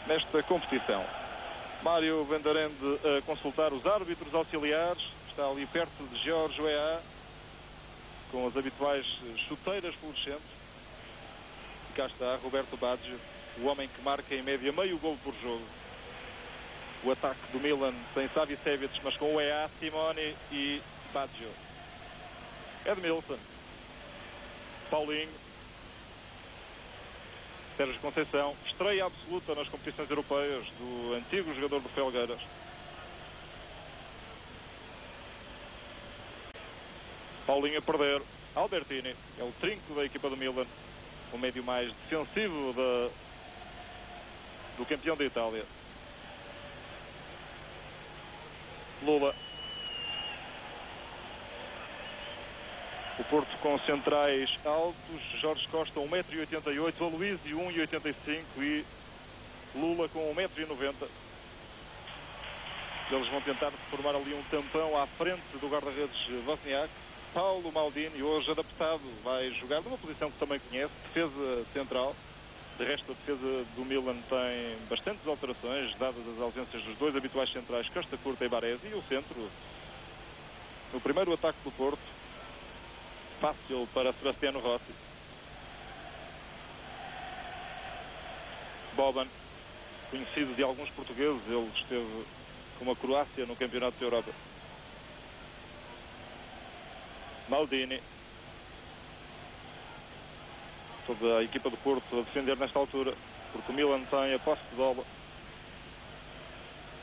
nesta competição. Mário Vanderende a consultar os árbitros auxiliares. Está ali perto de Jorge Weah, com as habituais chuteiras fluorescentes. E cá está Roberto Baggio, o homem que marca em média meio golo por jogo. O ataque do Milan sem Savicevic, mas com Weah, Simone e Baggio. Edmilson, Paulinho, Sérgio Conceição, estreia absoluta nas competições europeias do antigo jogador do Felgueiras. Paulinho a perder, Albertini, é o trinco da equipa do Milan, o médio mais defensivo do campeão da Itália. Lula. O Porto com centrais altos, Jorge Costa 1,88 m, Aloísio 1,85 m e Lula com 1,90 m. Eles vão tentar formar ali um tampão à frente do guarda-redes Wozniak. Paulo Maldini, hoje adaptado, vai jogar numa posição que também conhece, defesa central. De resto, a defesa do Milan tem bastantes alterações, dadas as ausências dos dois habituais centrais, Costa Curta e Baresi, e o centro, no primeiro ataque do Porto, fácil para Sebastiano Rossi. Boban, conhecido de alguns portugueses, ele esteve com a Croácia no Campeonato da Europa. Maldini. Toda a equipa do Porto a defender nesta altura, porque o Milan tem a posse de bola.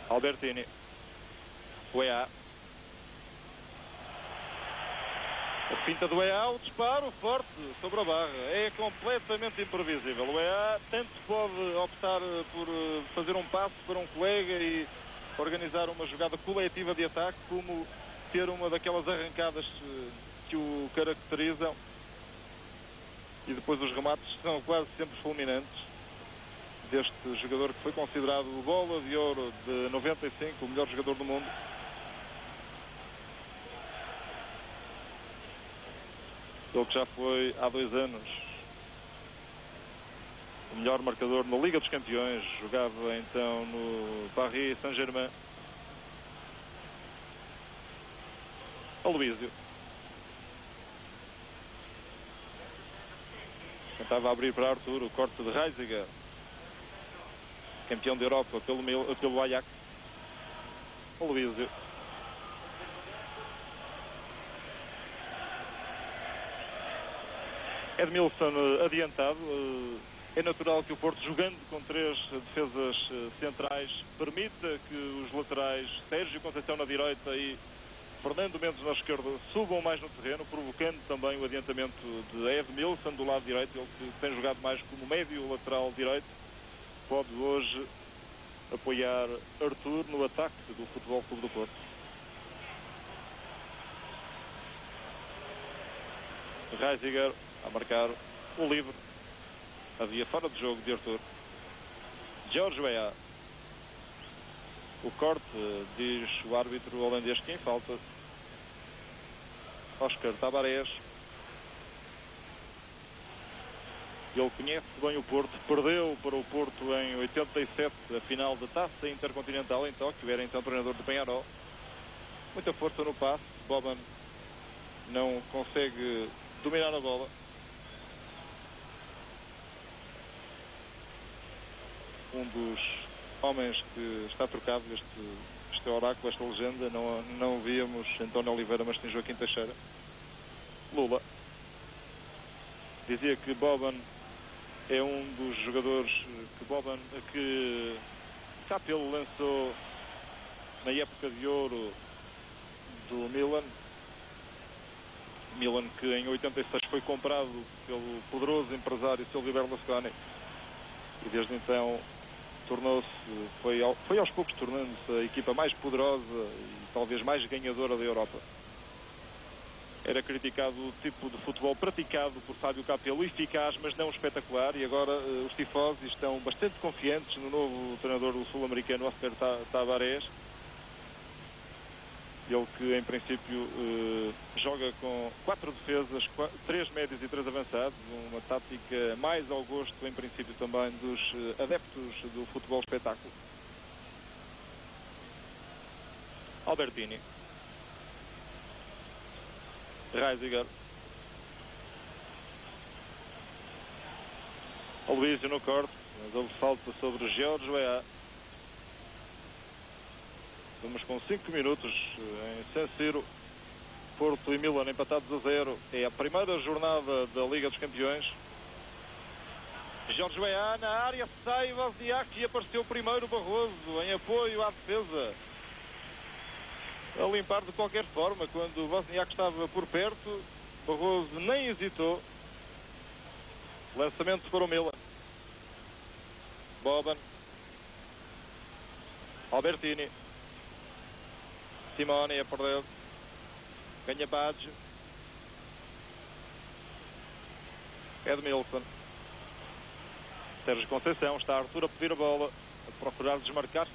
Albertini. Weah. A finta do Weah, o disparo forte sobre a barra. É completamente imprevisível. O Weah tanto pode optar por fazer um passo para um colega e organizar uma jogada coletiva de ataque, como ter uma daquelas arrancadas que o caracterizam. E depois os remates são quase sempre fulminantes deste jogador que foi considerado bola de ouro de 95, o melhor jogador do mundo. Ele que já foi há 2 anos o melhor marcador na Liga dos Campeões, jogava então no Paris Saint-Germain. Aloísio. Tentava abrir para Arthur, o corte de Reisiger, campeão da Europa pelo Ajax. Aloísio. Edmilson adiantado. É natural que o Porto, jogando com 3 defesas centrais, permita que os laterais Sérgio Conceição na direita e Fernando Mendes na esquerda subam mais no terreno, provocando também o adiantamento de Edmilson do lado direito. Ele que tem jogado mais como médio lateral direito, pode hoje apoiar Arthur no ataque do Futebol Clube do Porto. Reisiger a marcar o livre. Havia fora de jogo de Arthur. Jorge Weah. O corte, diz o árbitro holandês que em falta. Oscar Tabarés. Ele conhece bem o Porto. Perdeu para o Porto em 87 a final da Taça Intercontinental em Tóquio. Era então treinador do Peñarol. Muita força no passe. Boban não consegue dominar a bola. Um dos homens que está trocado, este oráculo, esta legenda, não víamos António Oliveira, mas tem Joaquim Teixeira. Lula. Dizia que Boban é um dos jogadores que Capello lançou na época de ouro do Milan. Milan que em 86 foi comprado pelo poderoso empresário Silvio Berlusconi e desde então foi aos poucos tornando-se a equipa mais poderosa e talvez mais ganhadora da Europa. Era criticado o tipo de futebol praticado por Fábio Capello, eficaz mas não espetacular, e agora os tifosi estão bastante confiantes no novo treinador sul-americano, Oscar Tabarés. Ele que em princípio joga com 4 defesas, 3 médios e 3 avançados, uma tática mais ao gosto em princípio também dos adeptos do futebol espetáculo. Albertini, Reisiger, Aloísio no corte, mas houve falta sobre Jorge Weah. Estamos com 5 minutos em San Siro. Porto e Milan empatados a 0. É a primeira jornada da Liga dos Campeões. Jorge Weah na área, sai Wozniak e apareceu primeiro Barroso em apoio à defesa. A limpar de qualquer forma, quando o Wozniak estava por perto, Barroso nem hesitou. Lançamento para o Milan. Boban. Albertini. Simone a perder. Ganha Baggio. Edmilson. Sérgio Conceição. Está Arthur a pedir a bola. A procurar desmarcar-se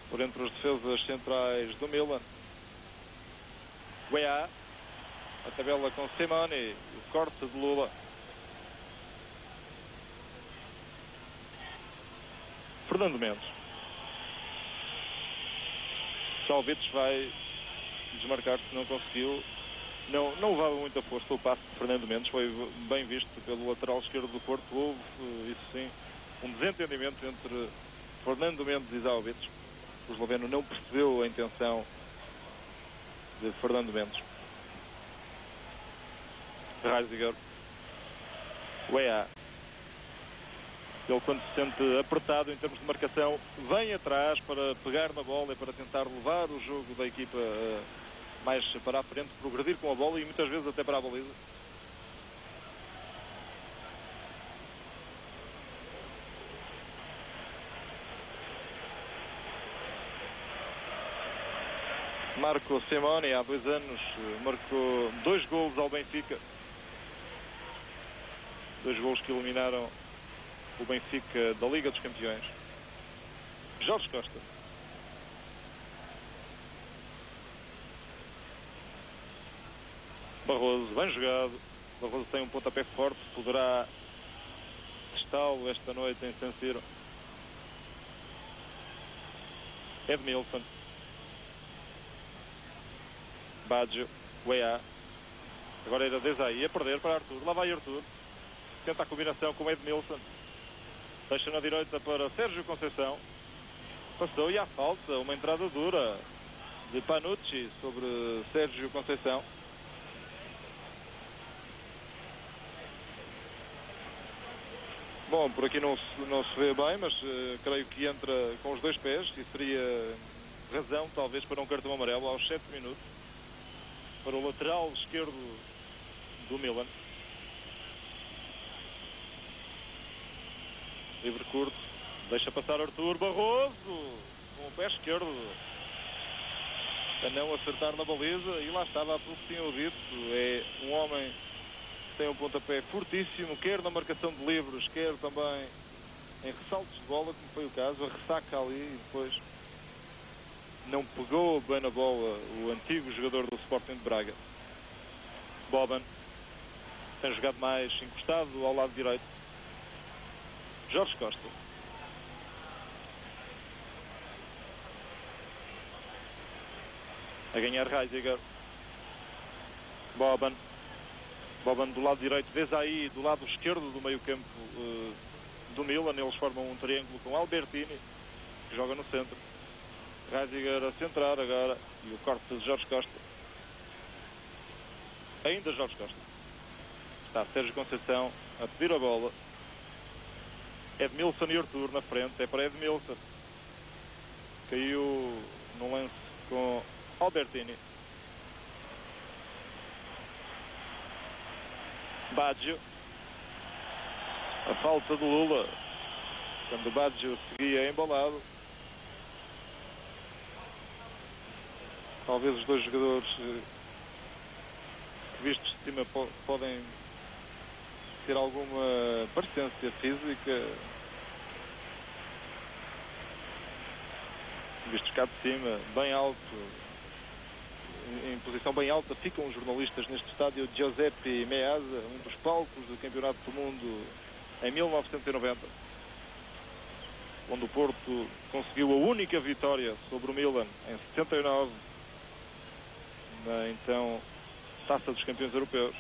por entre os defesas centrais do Milan. Weah. A tabela com Simone. E o corte de Lula. Fernando Mendes. Salvites vai desmarcar-se, não conseguiu. Não levava muita força o passe de Fernando Mendes. Foi bem visto pelo lateral esquerdo do Porto. Houve, isso sim, um desentendimento entre Fernando Mendes e Salvites. O esloveno não percebeu a intenção de Fernando Mendes. Reisiger. Weah. Ele, quando se sente apertado em termos de marcação, vem atrás para pegar na bola e para tentar levar o jogo da equipa mais para a frente, progredir com a bola e muitas vezes até para a baliza. Marco Simone, há 2 anos, marcou 2 golos ao Benfica. 2 golos que eliminaram o Benfica da Liga dos Campeões. Jorge Costa. Barroso, bem jogado. Barroso tem um pontapé forte, poderá testá-lo esta noite em San Siro. Edmilson. Baggio. Weah. Agora era Desai a perder para Arthur. Lá vai Arthur. Tenta a combinação com Edmilson. Deixa na direita para Sérgio Conceição. Passou e há falta. Uma entrada dura de Panucci sobre Sérgio Conceição. Bom, por aqui não se vê bem, mas creio que entra com os 2 pés e seria razão, talvez, para um cartão amarelo aos 7 minutos para o lateral esquerdo do Milan. Livre curto, deixa passar Arthur. Barroso com o pé esquerdo a não acertar na baliza, e lá estava, há pouco tinham dito, é um homem que tem um pontapé fortíssimo, quer na marcação de livros, quer também em ressaltos de bola, como foi o caso. A ressaca ali e depois não pegou bem na bola o antigo jogador do Sporting de Braga. Boban tem jogado mais encostado ao lado direito. Jorge Costa. A ganhar Reisiger. Boban. Boban do lado direito. Vês aí do lado esquerdo do meio campo do Milan. Eles formam um triângulo com Albertini, que joga no centro. Reisiger a centrar agora. E o corte de Jorge Costa. Ainda Jorge Costa. Está Sérgio Conceição a pedir a bola. Edmilson e Arthur na frente. É para Edmilson. Caiu no lance com Albertini. Baggio. A falta de Lula. Quando Baggio seguia embalado. Talvez os 2 jogadores vistos de cima podem ter alguma parecência física. Vistos cá de cima, bem alto, em posição bem alta, ficam os jornalistas neste estádio Giuseppe Meazza, um dos palcos do Campeonato do Mundo em 1990, onde o Porto conseguiu a única vitória sobre o Milan em 79, na então Taça dos Campeões Europeus.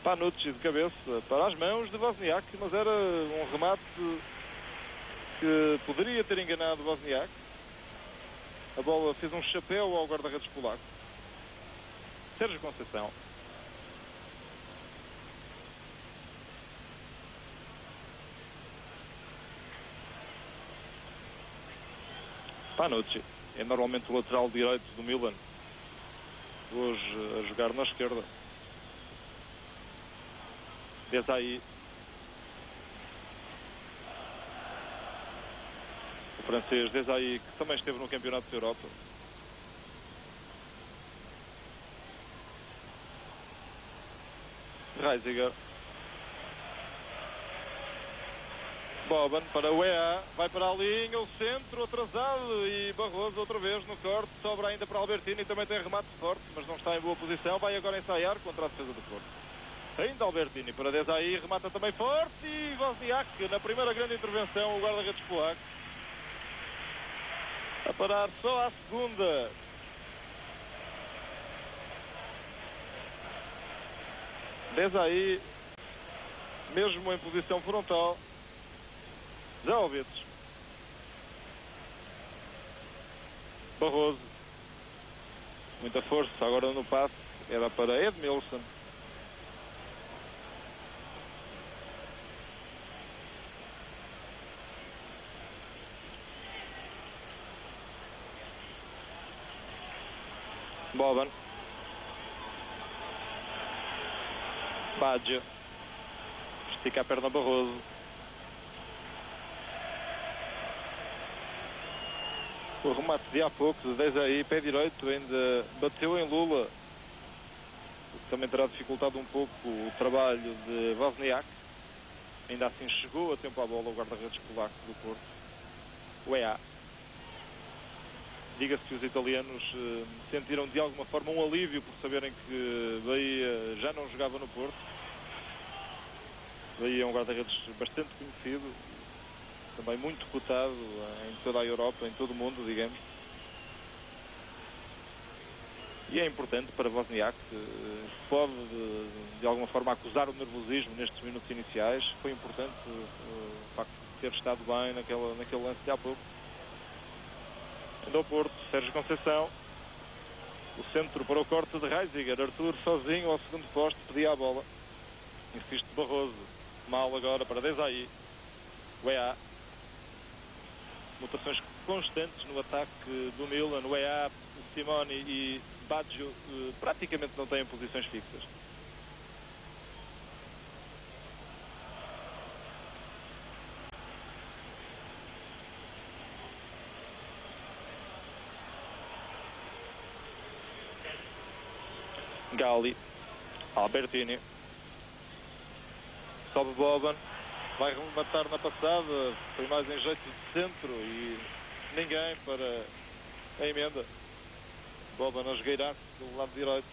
Panucci de cabeça para as mãos de Wozniak, mas era um remate que poderia ter enganado Wozniak. A bola fez um chapéu ao guarda-redes polaco. Sérgio Conceição. Panucci é normalmente o lateral direito do Milan, hoje a jogar na esquerda. Desailly. O francês Desailly, que também esteve no Campeonato da Europa. Reisiger. Boban para o EA, vai para a linha, o centro atrasado e Barroso outra vez no corte, sobra ainda para Albertini, também tem remate forte, mas não está em boa posição, vai agora ensaiar contra a defesa do Porto. Ainda Albertini para Desailly, remata também forte e Wozniak, na primeira grande intervenção, o guarda-redes polaco. A parar só à segunda. Desailly, mesmo em posição frontal. Zalvitz. Barroso. Muita força agora no passe. Era para Edmilson. Boban. Baggio. Estica a perna Barroso. O remate de há pouco, de Desailly, pé direito, ainda bateu em Lula, o que também terá dificultado um pouco o trabalho de Wozniak. Ainda assim chegou a tempo à bola o guarda-redes polaco do Porto, o EA. Diga-se que os italianos sentiram de alguma forma um alívio por saberem que Bahia já não jogava no Porto. Bahia é um guarda-redes bastante conhecido, também muito cotado em toda a Europa, em todo o mundo, digamos. E é importante para Wozniak, que pode de alguma forma acusar o nervosismo nestes minutos iniciais. Foi importante o facto de ter estado bem naquele lance de há pouco. Ainda ao Porto, Sérgio Conceição. O centro para o corte de Reisiger. Arthur sozinho ao segundo posto, pedia a bola. Insiste Barroso. Mal agora para Desailly. O EA. Mutações constantes no ataque do Milan. O EA, o Simone e Baggio praticamente não têm posições fixas. Galli, Albertini, sobe Boban, vai rematar na passada, foi mais em jeito de centro e ninguém para a emenda. Boban a esgueirar do lado direito.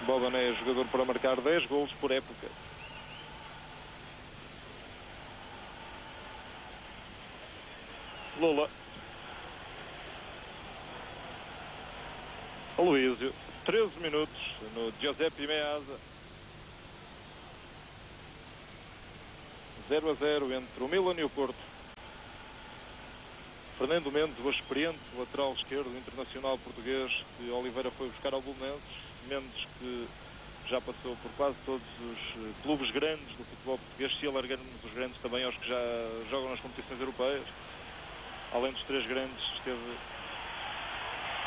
Boban é jogador para marcar 10 golos por época. Lula. Aloísio. 13 minutos no Giuseppe Meazza. 0-0 entre o Milan e o Porto. Fernando Mendes, o experiente lateral esquerdo internacional português que Oliveira foi buscar ao Belenenses. Mendes que já passou por quase todos os clubes grandes do futebol português, se alargarmos os grandes também aos que já jogam nas competições europeias. Além dos três grandes, esteve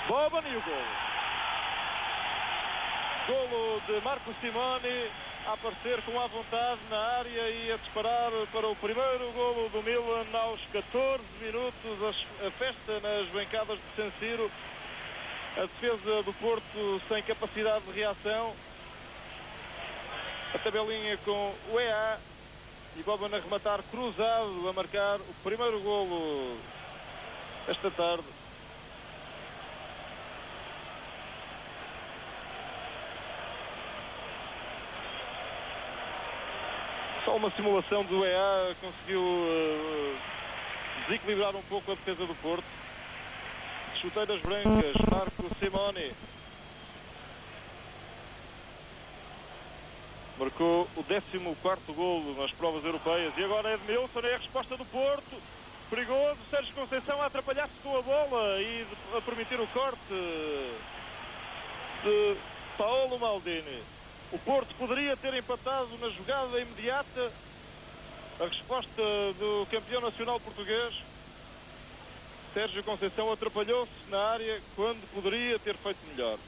Boban e o golo. Golo de Marco Simone, a aparecer com a vontade na área e a disparar para o primeiro golo do Milan aos 14 minutos. A festa nas bancadas de San Siro. A defesa do Porto sem capacidade de reação. A tabelinha com o EA e Boban a rematar cruzado, a marcar o primeiro golo esta tarde. Só uma simulação do EA conseguiu desequilibrar um pouco a defesa do Porto. Chuteiras brancas, Marco Simone. Marcou o 14º golo nas provas europeias. E agora Edmilson é a resposta do Porto. Perigoso, Sérgio Conceição a atrapalhar-se com a bola e a permitir o corte de Paolo Maldini. O Porto poderia ter empatado na jogada imediata. A resposta do campeão nacional português. Sérgio Conceição atrapalhou-se na área quando poderia ter feito melhor.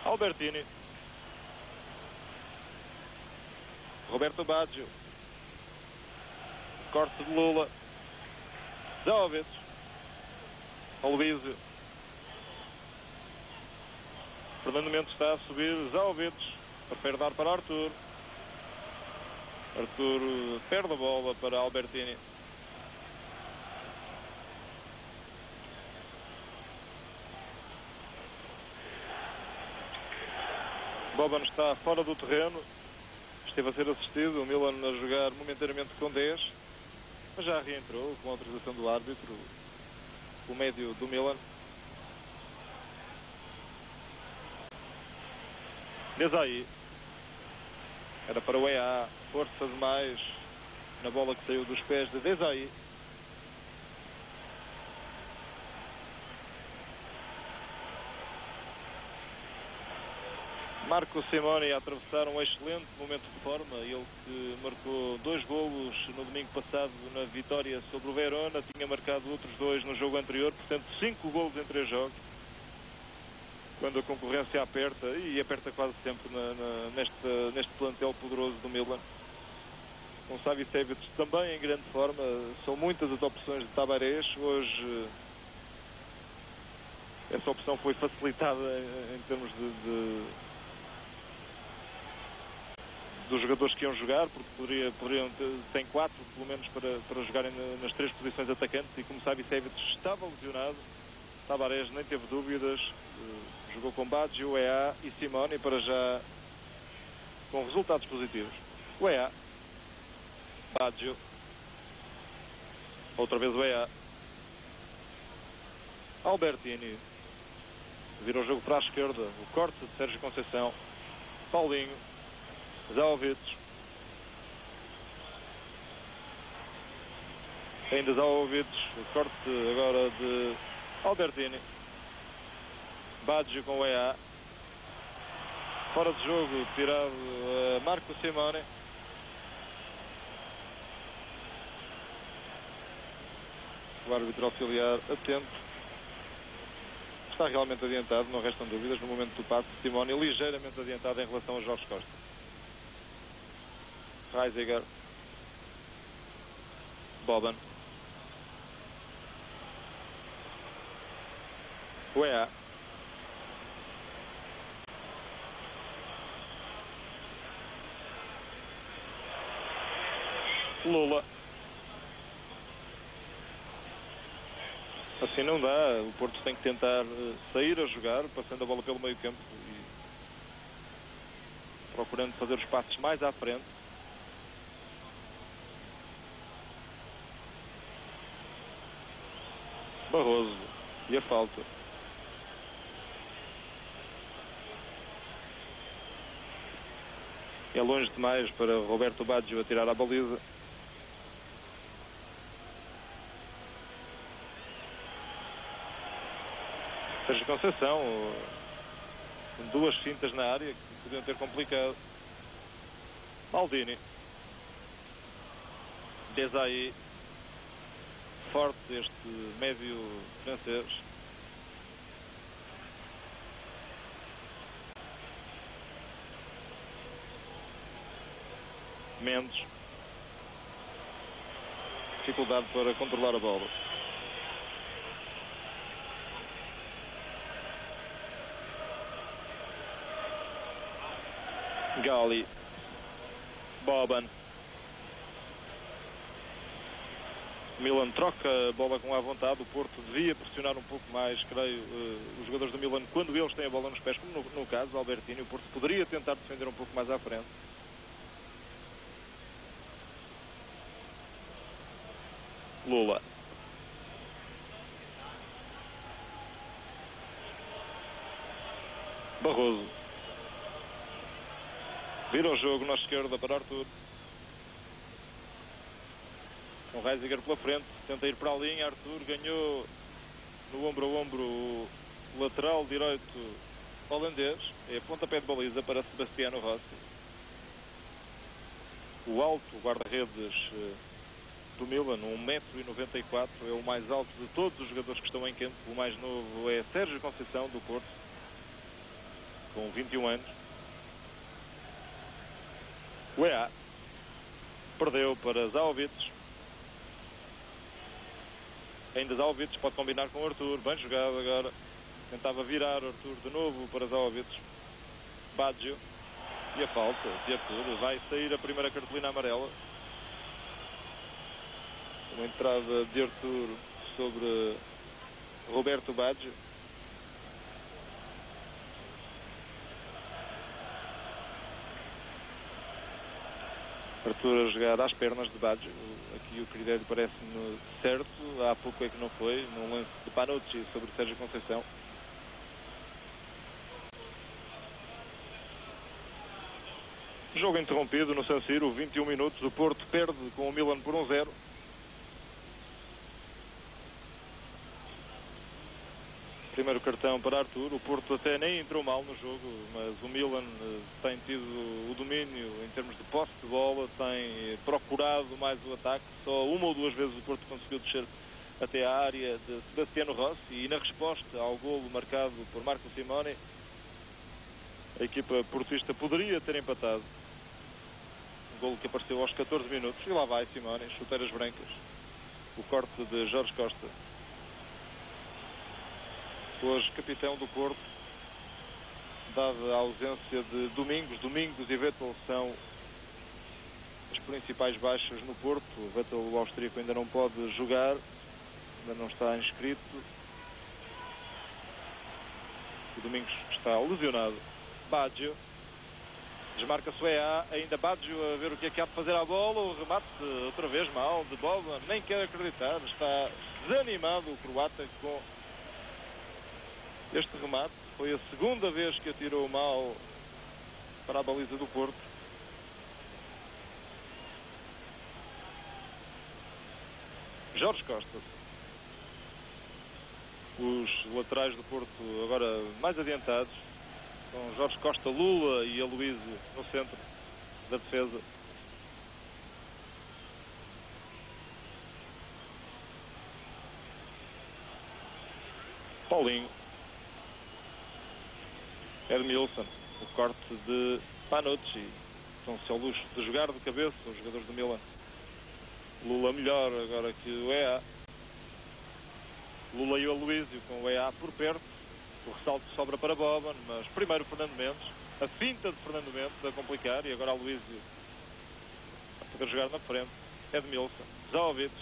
Albertini. Roberto Baggio. Corte de Lula. Zaovic. Aloísio. Fernando Mendes está a subir. Zaovic. Prefere dar para Arthur. Arthur perde a bola para Albertini. Boban está fora do terreno. Esteve a ser assistido. O Milan a jogar momentaneamente com 10. Mas já reentrou com a autorização do árbitro. O médio do Milan. Desai. Era para o EA. Força demais na bola que saiu dos pés de Desai. Marco Simone a atravessar um excelente momento de forma. Ele que marcou 2 golos no domingo passado na vitória sobre o Verona. Tinha marcado outros 2 no jogo anterior. Portanto, 5 golos em 3 jogos. Quando a concorrência aperta, e aperta quase sempre neste plantel poderoso do Milan. Com Savicevic também em grande forma. São muitas as opções de Tavares. Hoje essa opção foi facilitada em termos dos jogadores que iam jogar, porque tem 4 pelo menos para jogarem nas 3 posições atacantes, e como Savicevic estava lesionado, Tavares nem teve dúvidas, jogou com Baggio, EA e Simone, para já com resultados positivos. O EA, Baggio, outra vez o EA, Albertini, vira o jogo para a esquerda, o corte de Sérgio Conceição, Paulinho, Zaovic, ainda Zaovic, o corte agora de Albertini, Baggio com o EA, fora de jogo, tirado Marco Simone. O árbitro auxiliar atento. Está realmente adiantado, não restam dúvidas. No momento do passe, Simone ligeiramente adiantado em relação a Jorge Costa. Reisiger. Boban. O EA. Lula. Assim não dá, o Porto tem que tentar sair a jogar, passando a bola pelo meio campo e procurando fazer os passos mais à frente. Barroso, e a falta. É longe demais para Roberto Baggio atirar a baliza. Sérgio Conceição, com 2 fintas na área que podiam ter complicado. Maldini. Desai. Forte este médio francês. Mendes. Dificuldade para controlar a bola. Gali, Boban. Milan troca a bola com à vontade. O Porto devia pressionar um pouco mais, creio, os jogadores do Milan quando eles têm a bola nos pés, como no caso do Albertini. O Porto poderia tentar defender um pouco mais à frente. Lula. Barroso. Vira o jogo na esquerda para Arthur. Com Reisiger pela frente, tenta ir para a linha. Arthur ganhou no ombro a ombro o lateral direito holandês. É pontapé de baliza para Sebastiano Rossi. O alto guarda-redes do Milan, 1,94 m, é o mais alto de todos os jogadores que estão em campo. O mais novo é Sérgio Conceição, do Porto, com 21 anos. O EA perdeu para Zaovic. Ainda Zaovic pode combinar com o Arthur. Bem jogado agora. Tentava virar Arthur de novo para Zaovic. Baggio. E a falta de Arthur. Vai sair a primeira cartolina amarela. Uma entrada de Arthur sobre Roberto Baggio. Arthur a jogar às pernas de Baggio. Aqui o critério parece-me certo. Há pouco é que não foi. Num lance de Panucci sobre Sérgio Conceição. Jogo interrompido no San Siro, 21 minutos. O Porto perde com o Milan por 1-0. Primeiro cartão para Arthur. O Porto até nem entrou mal no jogo, mas o Milan tem tido o domínio em termos de posse de bola, tem procurado mais o ataque. Só uma ou duas vezes o Porto conseguiu descer até a área de Sebastiano Rossi, e na resposta ao golo marcado por Marco Simone, a equipa portista poderia ter empatado. Um golo que apareceu aos 14 minutos. E lá vai Simone, chuteiras brancas. O corte de Jorge Costa. Hoje capitão do Porto, dada a ausência de Domingos e Vettel são as principais baixas no Porto. O Vettel, o austríaco, ainda não pode jogar, ainda não está inscrito. O Domingos está lesionado. Baggio desmarca-se o EA, ainda Baggio a ver o que é que há de fazer à bola. O remate outra vez mal de Boban, nem quer acreditar, está desanimado o croata com este remate. Foi a segunda vez que atirou mal para a baliza do Porto. Jorge Costa. Os laterais do Porto agora mais adiantados, com Jorge Costa, Lula e Aloísio no centro da defesa. Paulinho. Edmilson, o corte de Panucci. Estão-se ao luxo de jogar de cabeça os jogadores do Milan. Lula melhor agora que o EA. Lula e o Aloísio com o EA por perto. O ressalto sobra para Boban, mas primeiro Fernando Mendes. A finta de Fernando Mendes a complicar, e agora Aloísio a poder jogar na frente. Edmilson, Zaovic,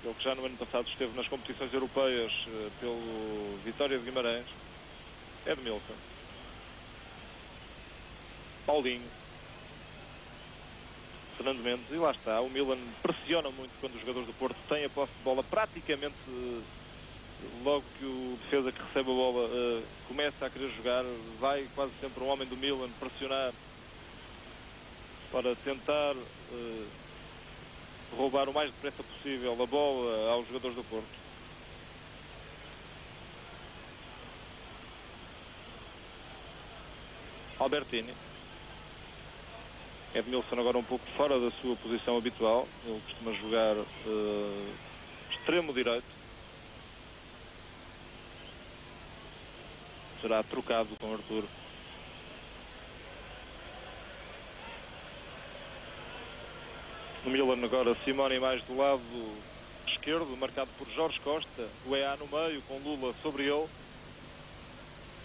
ele que já no ano passado esteve nas competições europeias pelo Vitória de Guimarães. Edmilson, Paulinho, Fernando Mendes, e lá está. O Milan pressiona muito quando os jogadores do Porto têm a posse de bola. Praticamente logo que o defesa que recebe a bola começa a querer jogar, vai quase sempre um homem do Milan pressionar para tentar roubar o mais depressa possível a bola aos jogadores do Porto. Albertini. Edmilson agora um pouco fora da sua posição habitual. Ele costuma jogar extremo direito. Será trocado com Arthur. No Milan agora Simone mais do lado esquerdo, marcado por Jorge Costa. O EA no meio, com Lula sobre ele.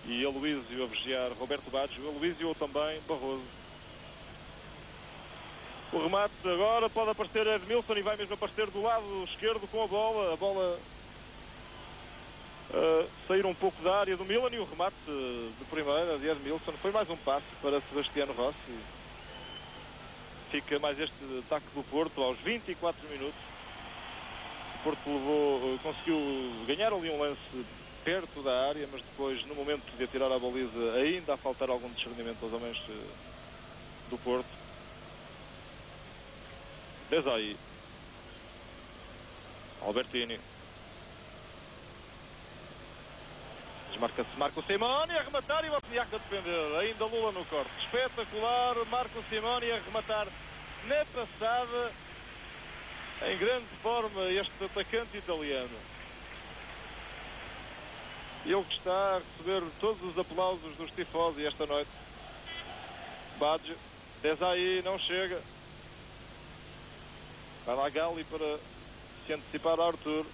e Aloísio a vigiar Roberto Baggio, Aloísio também Barroso. O remate agora pode aparecer Edmilson e vai mesmo aparecer do lado esquerdo com a bola sair um pouco da área do Milan, e o remate de primeira de Edmilson. Foi mais um passe para Sebastiano Rossi. Fica mais este ataque do Porto aos 24 minutos. O Porto conseguiu ganhar ali um lance perto da área, mas depois, no momento de atirar a baliza, ainda a faltar algum discernimento aos homens do Porto. Desde aí, Albertini. Desmarca-se Marco Simoni a rematar e o Wozniak a defender. Ainda Lula no corte. Espetacular, Marco Simoni a rematar na passada. Em grande forma este atacante italiano. Ele que está a receber todos os aplausos dos tifosi esta noite. Baggio, Desai não chega. Vai lá Gali para se antecipar a Arthur.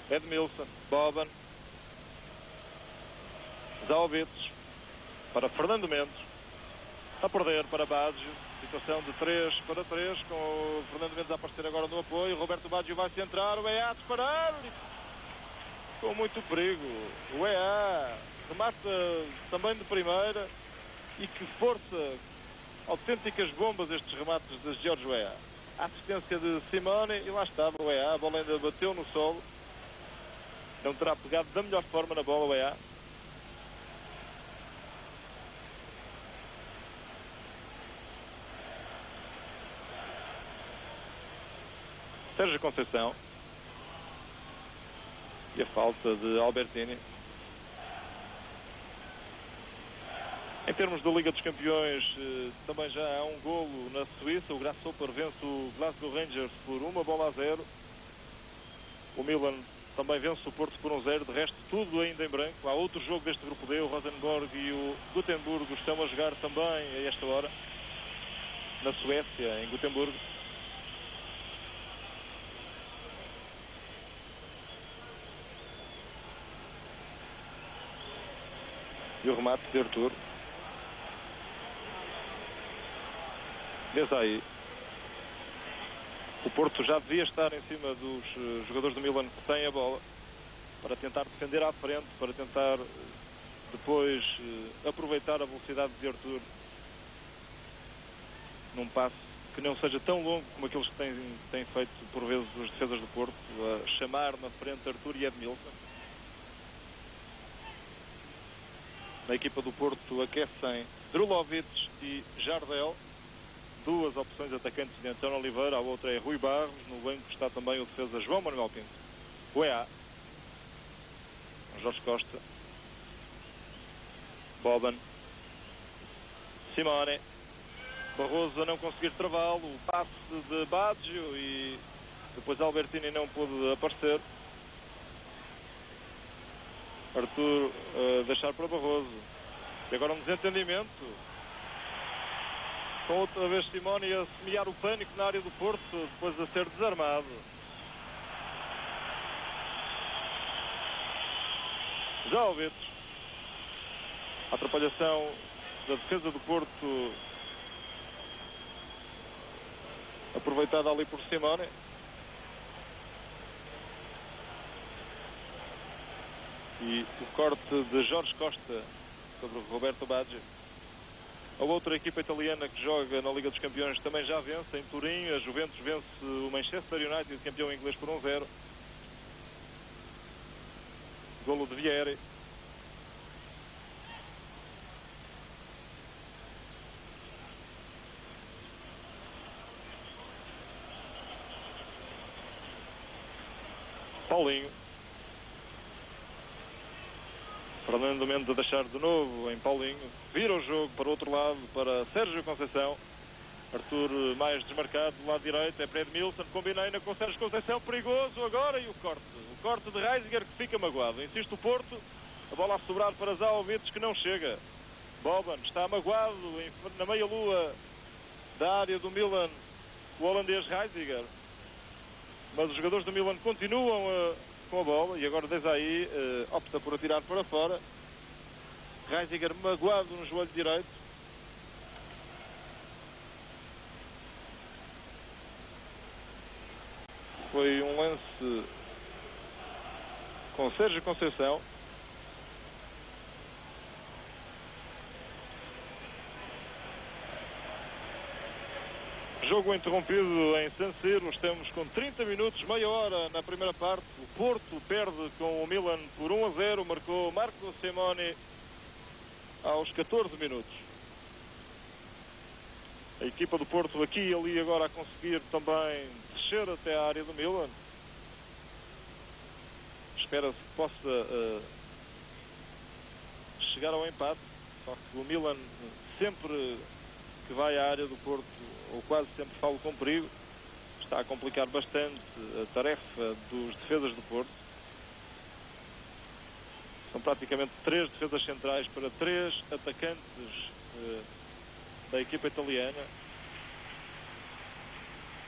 Edmilson, Boban. Zaovic para Fernando Mendes. A perder para Baggio. Situação de 3-3 com o Fernando Mendes a aparecer agora no apoio. Roberto Baggio vai centrar. O EA a disparar. Com muito perigo. O EA remata também de primeira. E que força. Autênticas bombas estes remates de George Weah. A assistência de Simone e lá estava o Weah. A bola ainda bateu no solo. Não terá pegado da melhor forma na bola o Weah. Sérgio Conceição. E a falta de Albertini. Em termos da Liga dos Campeões, também já há um golo na Suíça. O Grasshopper vence o Glasgow Rangers por 1-0. O Milan também vence o Porto por 1-0. De resto, tudo ainda em branco. Há outro jogo deste grupo D. O Rosenborg e o Gotemburgo estão a jogar também a esta hora. Na Suécia, em Gotemburgo. E o remate de Arthur. Desde aí, o Porto já devia estar em cima dos jogadores do Milan que têm a bola, para tentar defender à frente, para tentar depois aproveitar a velocidade de Arthur num passe que não seja tão longo como aqueles que têm feito por vezes os defesas do Porto, a chamar na frente Arthur e Edmilson. Na equipa do Porto aquecem Drulovic e Jardel. Duas opções atacantes de António Oliveira, a outra é Rui Barros. No banco está também o defesa João Manuel Pinto. O EA. Jorge Costa. Boban. Simone. Barroso a não conseguir travá-lo. O passe de Baggio e depois Albertini não pôde aparecer. Arthur deixar para Barroso. E agora um desentendimento. Com outra vez Simone a semear o pânico na área do Porto, depois a ser desarmado. Zaovic. A atrapalhação da defesa do Porto, aproveitada ali por Simone. E o corte de Jorge Costa sobre o Roberto Baggio. A outra equipa italiana que joga na Liga dos Campeões também já vence. Em Turim, a Juventus vence o Manchester United, campeão inglês, por 1-0. Golo de Vieri. Paulinho. Fernando Mendes a deixar de novo em Paulinho. Vira o jogo para o outro lado, para Sérgio Conceição. Arthur mais desmarcado do lado direito. É para Edmilson. Combina ainda com Sérgio Conceição. Perigoso agora. E o corte. O corte de Reisiger que fica magoado. Insiste o Porto. A bola a sobrar para Zaovic que não chega. Boban está magoado na meia-lua da área do Milan. O holandês Reisiger. Mas os jogadores do Milan continuam com a bola e agora desde aí opta por atirar para fora. Reisiger magoado no joelho direito. Foi um lance com Sérgio Conceição. Jogo interrompido em San Siro. Estamos com 30 minutos, meia hora na primeira parte. O Porto perde com o Milan por 1-0. Marcou Marco Simone aos 14 minutos. A equipa do Porto aqui e ali agora a conseguir também descer até a área do Milan. Espera-se que possa chegar ao empate. Só que o Milan sempre que vai à área do Porto, ou quase sempre, fala com perigo. Está a complicar bastante a tarefa dos defesas do Porto. São praticamente 3 defesas centrais para 3 atacantes da equipa italiana.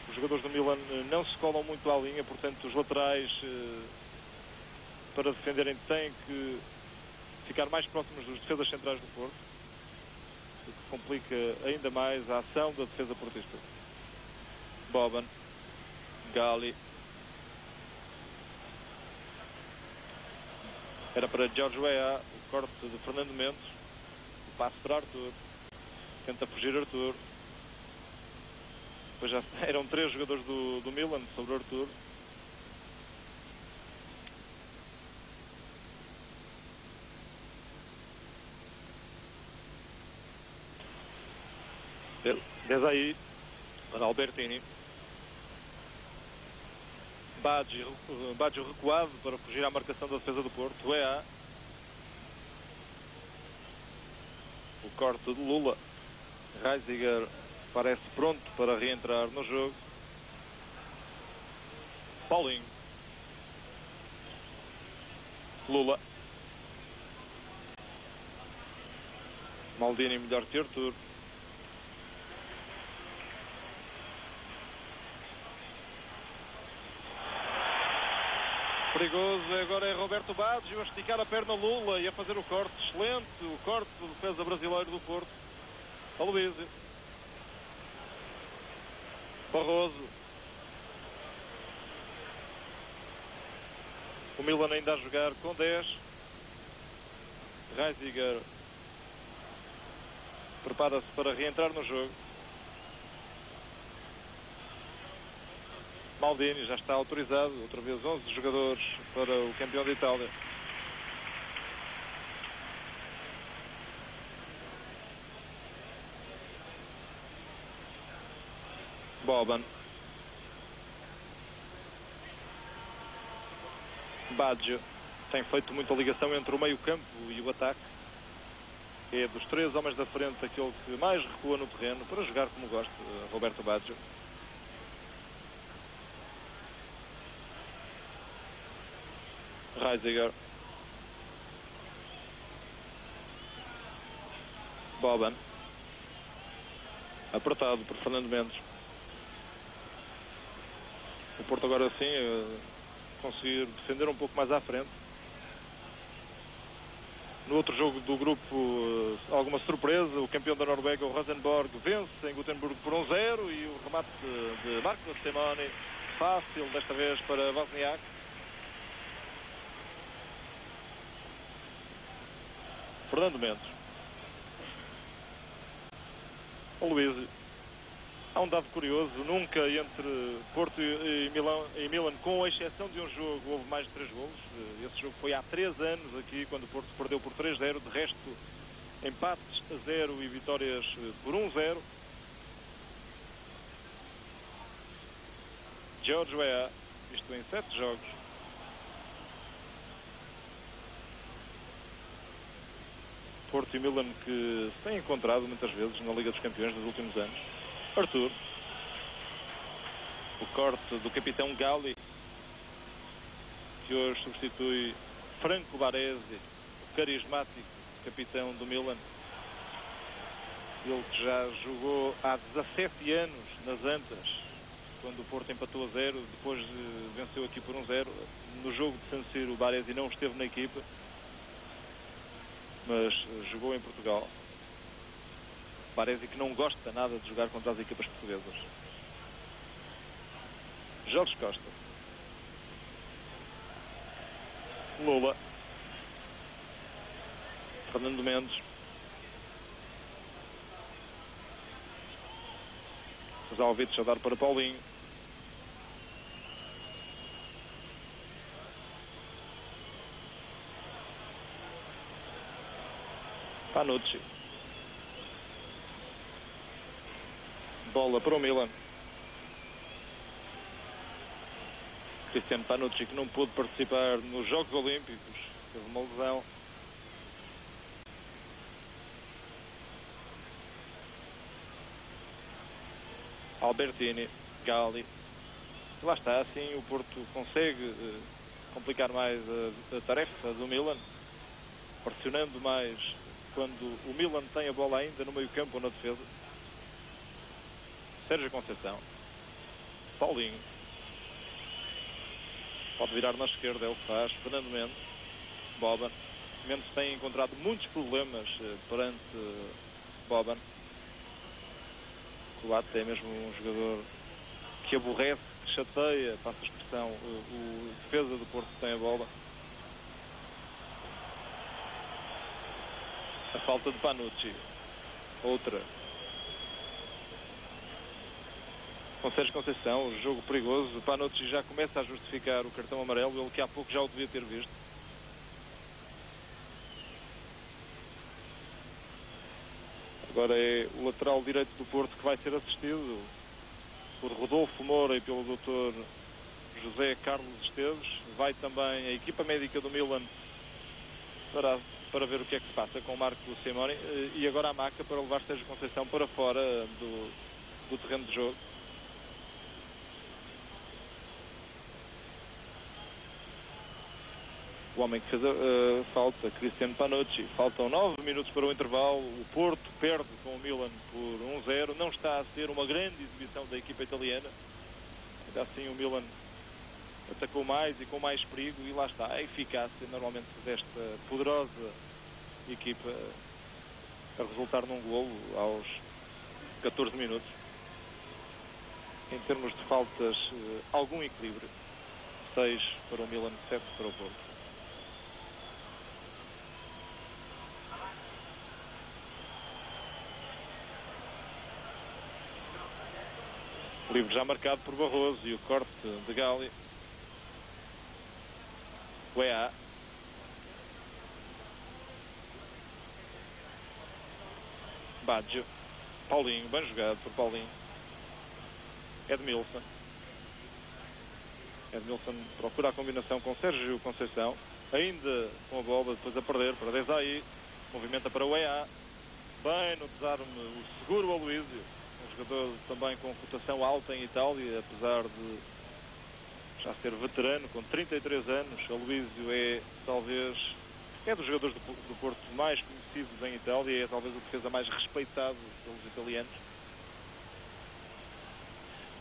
Os jogadores do Milan não se colam muito à linha, portanto os laterais para defenderem têm que ficar mais próximos dos defesas centrais do Porto, o que complica ainda mais a ação da defesa portista. Boban, Gali. Era para Jorge Weah, o corte de Fernando Mendes, o passe para Arthur. Tenta fugir Arthur. Depois já eram 3 jogadores do Milan sobre Arthur. Desde aí para Albertini. Baggio recuado para fugir à marcação da defesa do Porto. Weah. O corte de Lula. Reisiger parece pronto para reentrar no jogo. Paulinho. Lula. Maldini melhor que Arthur. Perigoso, agora é Roberto Baggio a esticar a perna Lula e a fazer o corte. Excelente o corte do defesa brasileiro do Porto. Aloísio. Barroso. O Milan ainda a jogar com 10. Reisiger prepara-se para reentrar no jogo. Maldini já está autorizado. Outra vez 11 jogadores para o campeão de Itália. Boban. Baggio tem feito muita ligação entre o meio-campo e o ataque. É dos 3 homens da frente aquele que mais recua no terreno para jogar como gosta, Roberto Baggio. Reisiger. Boban. Apertado por Fernando Mendes. O Porto agora sim conseguir defender um pouco mais à frente. No outro jogo do grupo, alguma surpresa. O campeão da Noruega, o Rosenborg, vence em Gotemburgo por 1-0 e o remate de Marco Simone fácil desta vez para Wozniak. Fernando Mendes. O Luís. Há um dado curioso, nunca entre Porto e Milan, com exceção de um jogo, houve mais de 3 golos. Esse jogo foi há 3 anos aqui, quando o Porto perdeu por 3-0. De resto, empates a 0 e vitórias por 1-0. Jorge Weah, isto em 7 jogos. Porto e Milan que se têm encontrado muitas vezes na Liga dos Campeões nos últimos anos. Arthur. O corte do capitão Gali, que hoje substitui Franco Baresi, o carismático capitão do Milan. Ele que já jogou há 17 anos nas Antas, quando o Porto empatou a 0, depois venceu aqui por 1-0. No jogo de San Siro, o Baresi não esteve na equipa, mas jogou em Portugal. Baresi que não gosta nada de jogar contra as equipas portuguesas. Jorge Costa. Lula. Fernando Mendes. Zalvites a dar para Paulinho. Panucci. Bola para o Milan. Cristiano Panucci, que não pôde participar nos Jogos Olímpicos, teve uma lesão. Albertini, Gali. Lá está, assim o Porto consegue complicar mais a tarefa do Milan, pressionando mais quando o Milan tem a bola ainda no meio campo ou na defesa. Sérgio Conceição. Paulinho. Pode virar na esquerda, é o que faz. Fernando Mendes. Boban. Mendes tem encontrado muitos problemas perante Boban. Coates é mesmo um jogador que aborrece, que chateia, passa a expressão, o defesa do Porto tem a bola. A falta de Panucci. Outra. Com Sérgio Conceição, o jogo perigoso. Panucci já começa a justificar o cartão amarelo, ele que há pouco já o devia ter visto. Agora é o lateral direito do Porto que vai ser assistido por Rodolfo Moura e pelo Dr. José Carlos Esteves. Vai também a equipa médica do Milan para ver o que é que se passa com o Marco Simone. E agora a maca para levar Sérgio Conceição para fora do terreno de jogo. O homem que fez a falta, Cristiano Panucci. Faltam 9 minutos para o intervalo. O Porto perde com o Milan por 1-0. Não está a ser uma grande exibição da equipa italiana. Ainda assim o Milan atacou mais e com mais perigo. E lá está a eficácia normalmente desta poderosa equipa a resultar num golo aos 14 minutos. Em termos de faltas, algum equilíbrio. 6 para o Milan, 7 para o Porto. Livre já marcado por Barroso e o corte de Gali. O EA. Baggio. Paulinho, bem jogado por Paulinho. Edmilson. Edmilson procura a combinação com Sérgio Conceição. Ainda com a bola, depois a perder para Desai. Movimenta para o EA. Bem no desarme o seguro Aloísio. Um jogador também com cotação alta em Itália, apesar de já ser veterano, com 33 anos. Aloísio é talvez dos jogadores do Porto mais conhecidos em Itália, é talvez o defesa mais respeitado pelos italianos.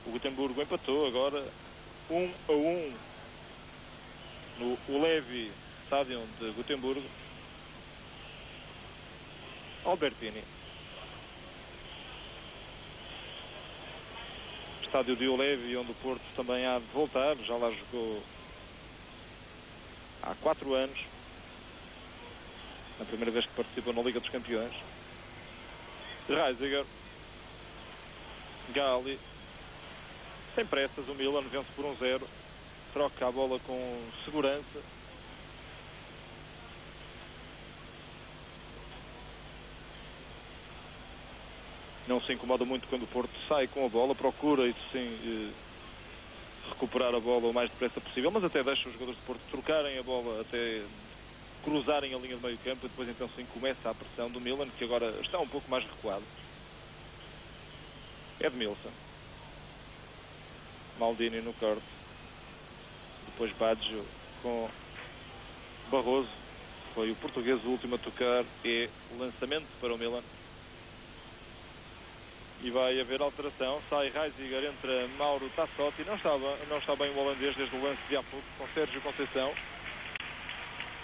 O Gotemburgo empatou agora 1-1 no Ulevi Stadium de Gotemburgo. Albertini. Estádio de Ulevi, onde o Porto também há de voltar, já lá jogou há 4 anos, na primeira vez que participou na Liga dos Campeões. Reisiger. Gali. Sem pressas, o Milan vence por 1-0, troca a bola com segurança. Não se incomoda muito quando o Porto sai com a bola, procura isso sim recuperar a bola o mais depressa possível, mas até deixa os jogadores do Porto trocarem a bola, até cruzarem a linha de meio campo, e depois então sim começa a pressão do Milan, que agora está um pouco mais recuado. Edmilson. Maldini no corte. Depois Baggio com Barroso. Foi o português o último a tocar e lançamento para o Milan. E vai haver alteração. Sai Reisiger, entra Mauro Tassotti. Não está bem o holandês desde o lance de há pouco com Sérgio Conceição.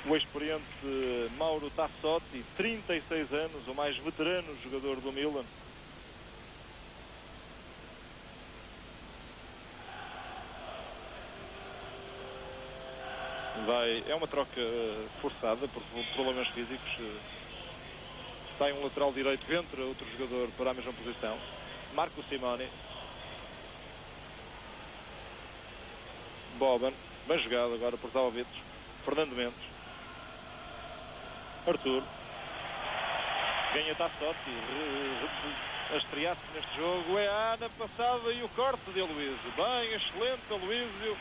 O experiente Mauro Tassotti, 36 anos, o mais veterano jogador do Milan. É uma troca forçada por problemas físicos. Sai um lateral direito, entra outro jogador para a mesma posição. Marco Simone. Boban, bem jogado agora por Zalvitos. Fernando Mendes. Arthur. Ganha Tassotti. A estrear-se neste jogo. É a Ana passada e o corte de Aloísio. Bem, excelente Aloísio.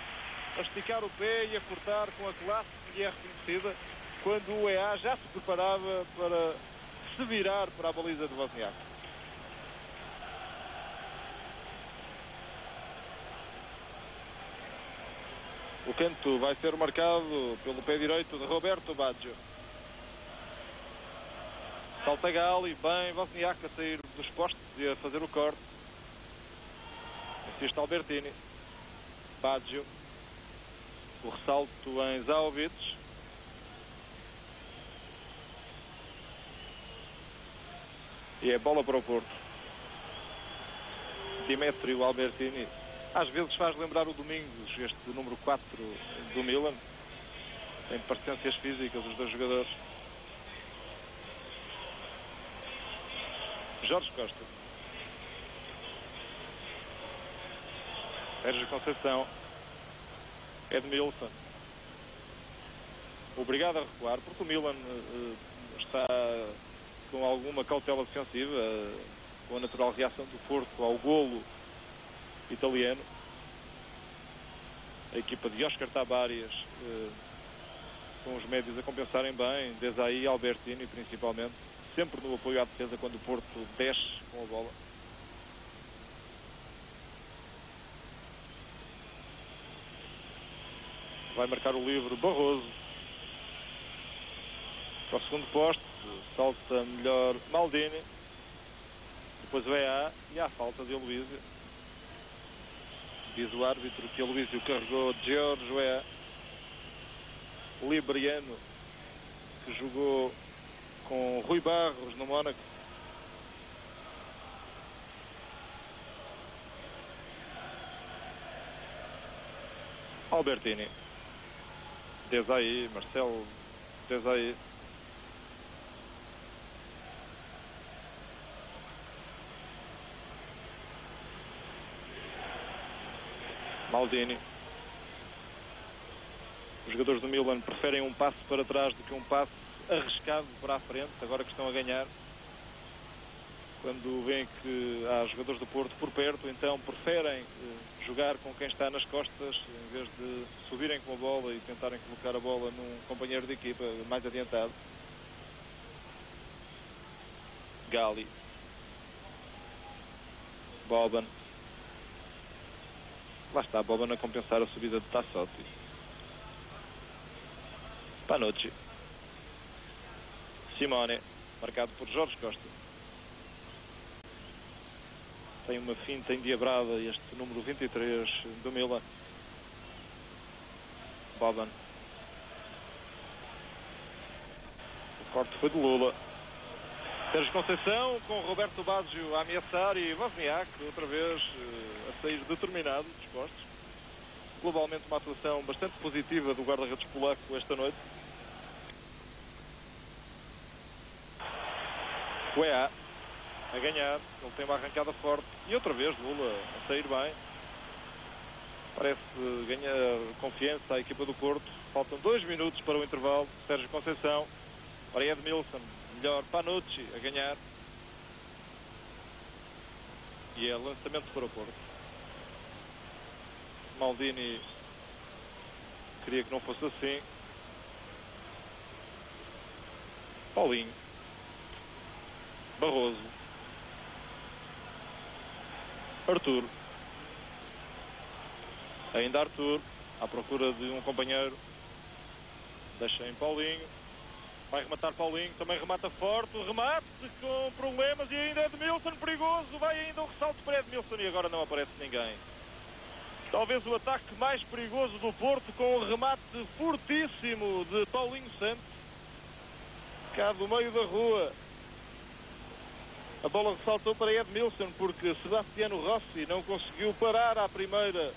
A esticar o pé e a cortar com a classe que lhe é reconhecida quando o EA já se preparava para se virar para a baliza de Wozniak. O canto vai ser marcado pelo pé direito de Roberto Baggio. Salta Gali, bem, Wozniak a sair dos postos e a fazer o corte. Assiste Albertini. Baggio. O ressalto em Zalvitos. E é bola para o Porto. Dimitrio Albertini. Às vezes faz lembrar o Domingos, este número 4 do Milan. Tem parecências físicas os dois jogadores. Jorge Costa. Sérgio Conceição. Edmilson. Obrigado a recuar, porque o Milan está com alguma cautela defensiva, com a natural reação do Porto ao golo italiano. A equipa de Oscar Tabárez, com os médios a compensarem bem, Desailly e Albertini principalmente, sempre no apoio à defesa quando o Porto desce com a bola. Vai marcar o livro Barroso. Para o segundo poste, salta melhor Maldini. Depois o EA e há a falta de Aloísio. Diz o árbitro que Aloísio carregou George EA. Libriano, que jogou com Rui Barros no Mónaco. Albertini. Desailly, Marcelo Desailly. Maldini. Os jogadores do Milan preferem um passo para trás do que um passo arriscado para a frente, agora que estão a ganhar. Quando veem que há jogadores do Porto por perto, então preferem jogar com quem está nas costas, em vez de subirem com a bola e tentarem colocar a bola num companheiro de equipa mais adiantado. Gali. Boban. Lá está Boban a compensar a subida de Tassotti. Panucci. Simone, marcado por Jorge Costa. Tem uma finta endiabrada este número 23 do Milan. Boban. O corte foi de Lula. Sérgio Conceição com Roberto Baggio a ameaçar e Wozniak outra vez a sair determinado dos postos. Globalmente uma atuação bastante positiva do guarda-redes polaco esta noite. O EA a ganhar, ele tem uma arrancada forte e outra vez Lula a sair bem. Parece ganhar confiança à equipa do Porto. Faltam 2 minutos para o intervalo. Sérgio Conceição, para Edmilson, melhor Panucci a ganhar. E é lançamento para o Porto. Maldini queria que não fosse assim. Paulinho. Barroso. Arthur. Ainda Arthur, à procura de um companheiro. Deixa em Paulinho. Vai rematar Paulinho, também remata forte, o remate com problemas e ainda Edmilson perigoso, vai ainda um ressalto para Edmilson e agora não aparece ninguém. Talvez o ataque mais perigoso do Porto com o remate fortíssimo de Paulinho Santos, cá do meio da rua. A bola ressaltou para Edmilson porque Sebastiano Rossi não conseguiu parar à primeira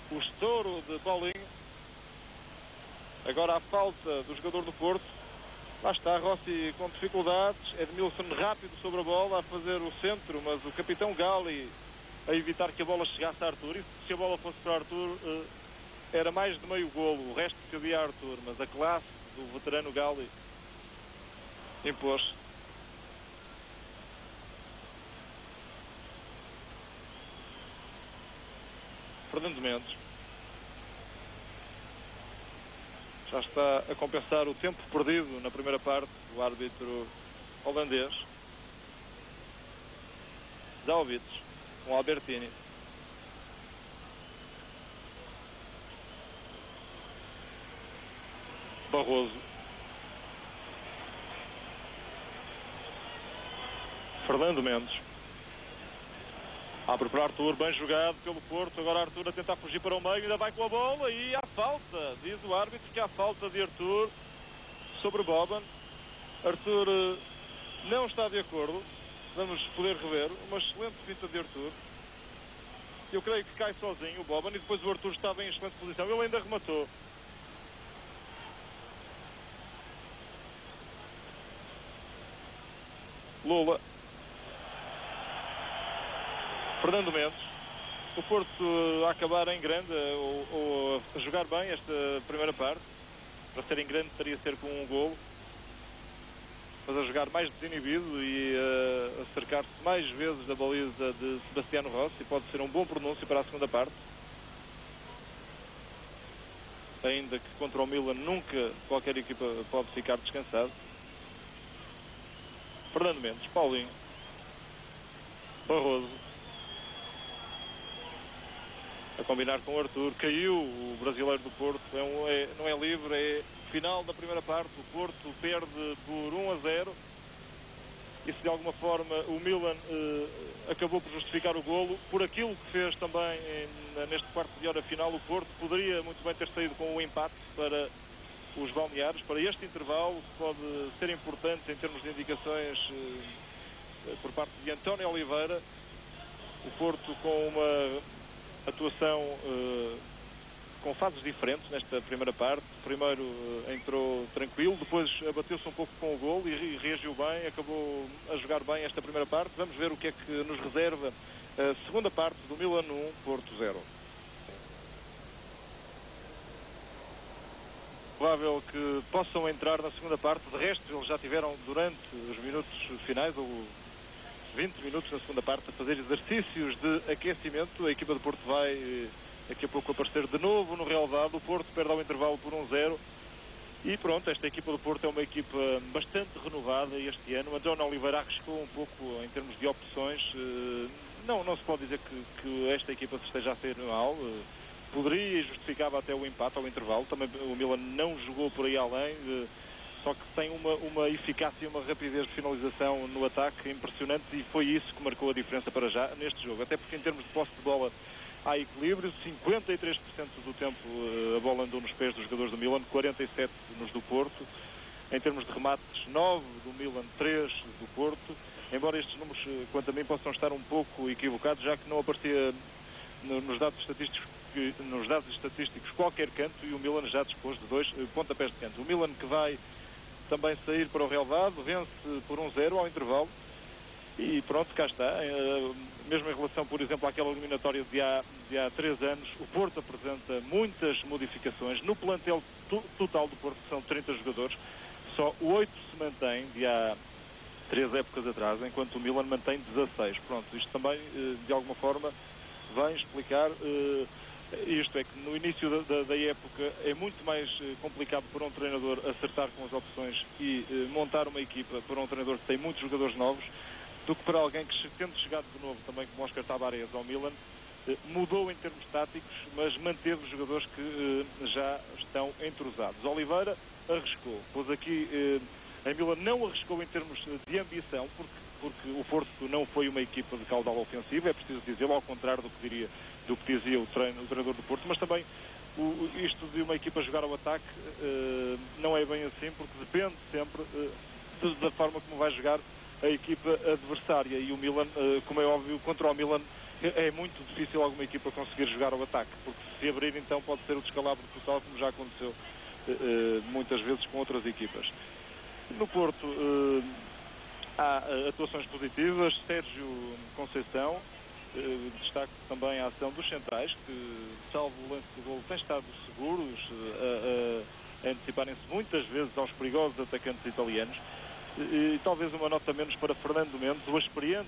o estouro de Paulinho. Agora a falta do jogador do Porto. Lá está Rossi com dificuldades, Edmilson rápido sobre a bola a fazer o centro, mas o capitão Gali a evitar que a bola chegasse a Arthur. E se a bola fosse para Arthur era mais de meio golo, o resto cabia a Arthur, mas a classe do veterano Gali impôs. Fernando Mendes já está a compensar o tempo perdido na primeira parte, o árbitro holandês. Dalvitz com Albertini. Barroso. Fernando Mendes. Abre para Arthur, bem jogado pelo Porto. Agora Arthur a tentar fugir para o meio, ainda vai com a bola e há falta. Diz o árbitro que há falta de Arthur sobre Boban. Arthur não está de acordo. Vamos poder rever. Uma excelente finta de Arthur. Eu creio que cai sozinho o Boban e depois o Arthur estava em excelente posição. Ele ainda rematou. Lula. Fernando Mendes. O Porto a acabar em grande ou a jogar bem esta primeira parte. Para ser em grande teria de ser com um golo. Mas a jogar mais desinibido e a cercar-se mais vezes da baliza de Sebastiano Rossi. Pode ser um bom pronúncio para a segunda parte. Ainda que contra o Milan nunca qualquer equipa pode ficar descansado. Fernando Mendes, Paulinho. Barroso. A combinar com o Arthur. Caiu o brasileiro do Porto. Não é livre, é final da primeira parte. O Porto perde por 1-0. E se de alguma forma o Milan acabou por justificar o golo, por aquilo que fez também neste quarto de hora final, o Porto poderia muito bem ter saído com o empate para os balneares, para este intervalo, que pode ser importante em termos de indicações por parte de António Oliveira. O Porto com uma atuação com fases diferentes nesta primeira parte. Primeiro entrou tranquilo, depois abateu-se um pouco com o golo e reagiu bem, acabou a jogar bem esta primeira parte. Vamos ver o que é que nos reserva a segunda parte do Milan 1, Porto 0. Provável que possam entrar na segunda parte, de resto eles já tiveram durante os minutos finais, ou 20 minutos na segunda parte, a fazer exercícios de aquecimento. A equipa do Porto vai daqui a pouco aparecer de novo no relvado. O Porto perde ao intervalo por 1-0 e pronto, esta equipa do Porto é uma equipa bastante renovada este ano. António Oliveira arriscou um pouco em termos de opções. Não se pode dizer que esta equipa se esteja a ser mal. Poderia e justificava até o empate ao intervalo. Também o Milan não jogou por aí além, só que tem uma eficácia e uma rapidez de finalização no ataque impressionante, e foi isso que marcou a diferença para já neste jogo. Até porque em termos de posse de bola há equilíbrio, 53% do tempo a bola andou nos pés dos jogadores do Milan, 47% nos do Porto. Em termos de remates, 9 do Milan, 3 do Porto. Embora estes números, quanto a mim, possam estar um pouco equivocados, já que não aparecia nos dados estatísticos qualquer canto, e o Milan já dispôs de 2 pontapés de canto. O Milan que vai também sair para o relvado, vence por 1-0 ao intervalo. E pronto, cá está. Mesmo em relação, por exemplo, àquela eliminatória de há 3 anos, o Porto apresenta muitas modificações. No plantel total do Porto, que são 30 jogadores, só 8 se mantém de há 3 épocas atrás, enquanto o Milan mantém 16. Pronto, isto também, de alguma forma, vem explicar isto, é que no início da época é muito mais complicado para um treinador acertar com as opções e montar uma equipa para um treinador que tem muitos jogadores novos, do que para alguém que, tendo chegado de novo também como Óscar Tabarez ao Milan, mudou em termos táticos, mas manteve os jogadores que já estão entrosados. Oliveira arriscou, pois aqui a Milan não arriscou em termos de ambição, porque o Porto não foi uma equipa de caudal ofensivo, é preciso dizê-lo, ao contrário do que dizia o treinador do Porto, mas também isto de uma equipa jogar ao ataque não é bem assim, porque depende sempre da forma como vai jogar a equipa adversária, e o Milan, como é óbvio, contra o Milan é muito difícil alguma equipa conseguir jogar ao ataque, porque se abrir então pode ser o descalabro total, como já aconteceu muitas vezes com outras equipas. No Porto há atuações positivas. Sérgio Conceição, destaque também a ação dos centrais, que salvo o lance do golo têm estado seguros a anteciparem-se muitas vezes aos perigosos atacantes italianos. E talvez uma nota menos para Fernando Mendes, o experiente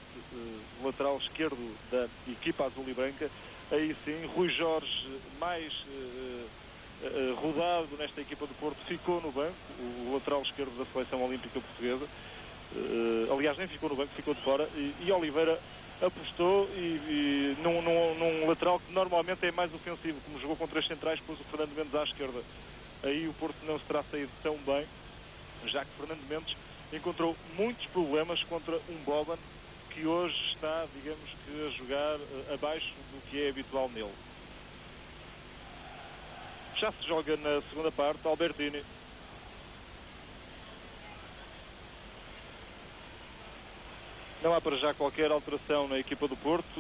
lateral esquerdo da equipa azul e branca. Aí sim, Rui Jorge, mais rodado nesta equipa do Porto, ficou no banco, o lateral esquerdo da seleção olímpica portuguesa. Aliás, nem ficou no banco, ficou de fora, e Oliveira apostou num lateral que normalmente é mais ofensivo, como jogou com 3 centrais, pôs o Fernando Mendes à esquerda. Aí o Porto não se terá saído tão bem, já que Fernando Mendes encontrou muitos problemas contra um Boban que hoje está, digamos que, a jogar abaixo do que é habitual nele. Já se joga na segunda parte. Albertini. Não há para já qualquer alteração na equipa do Porto.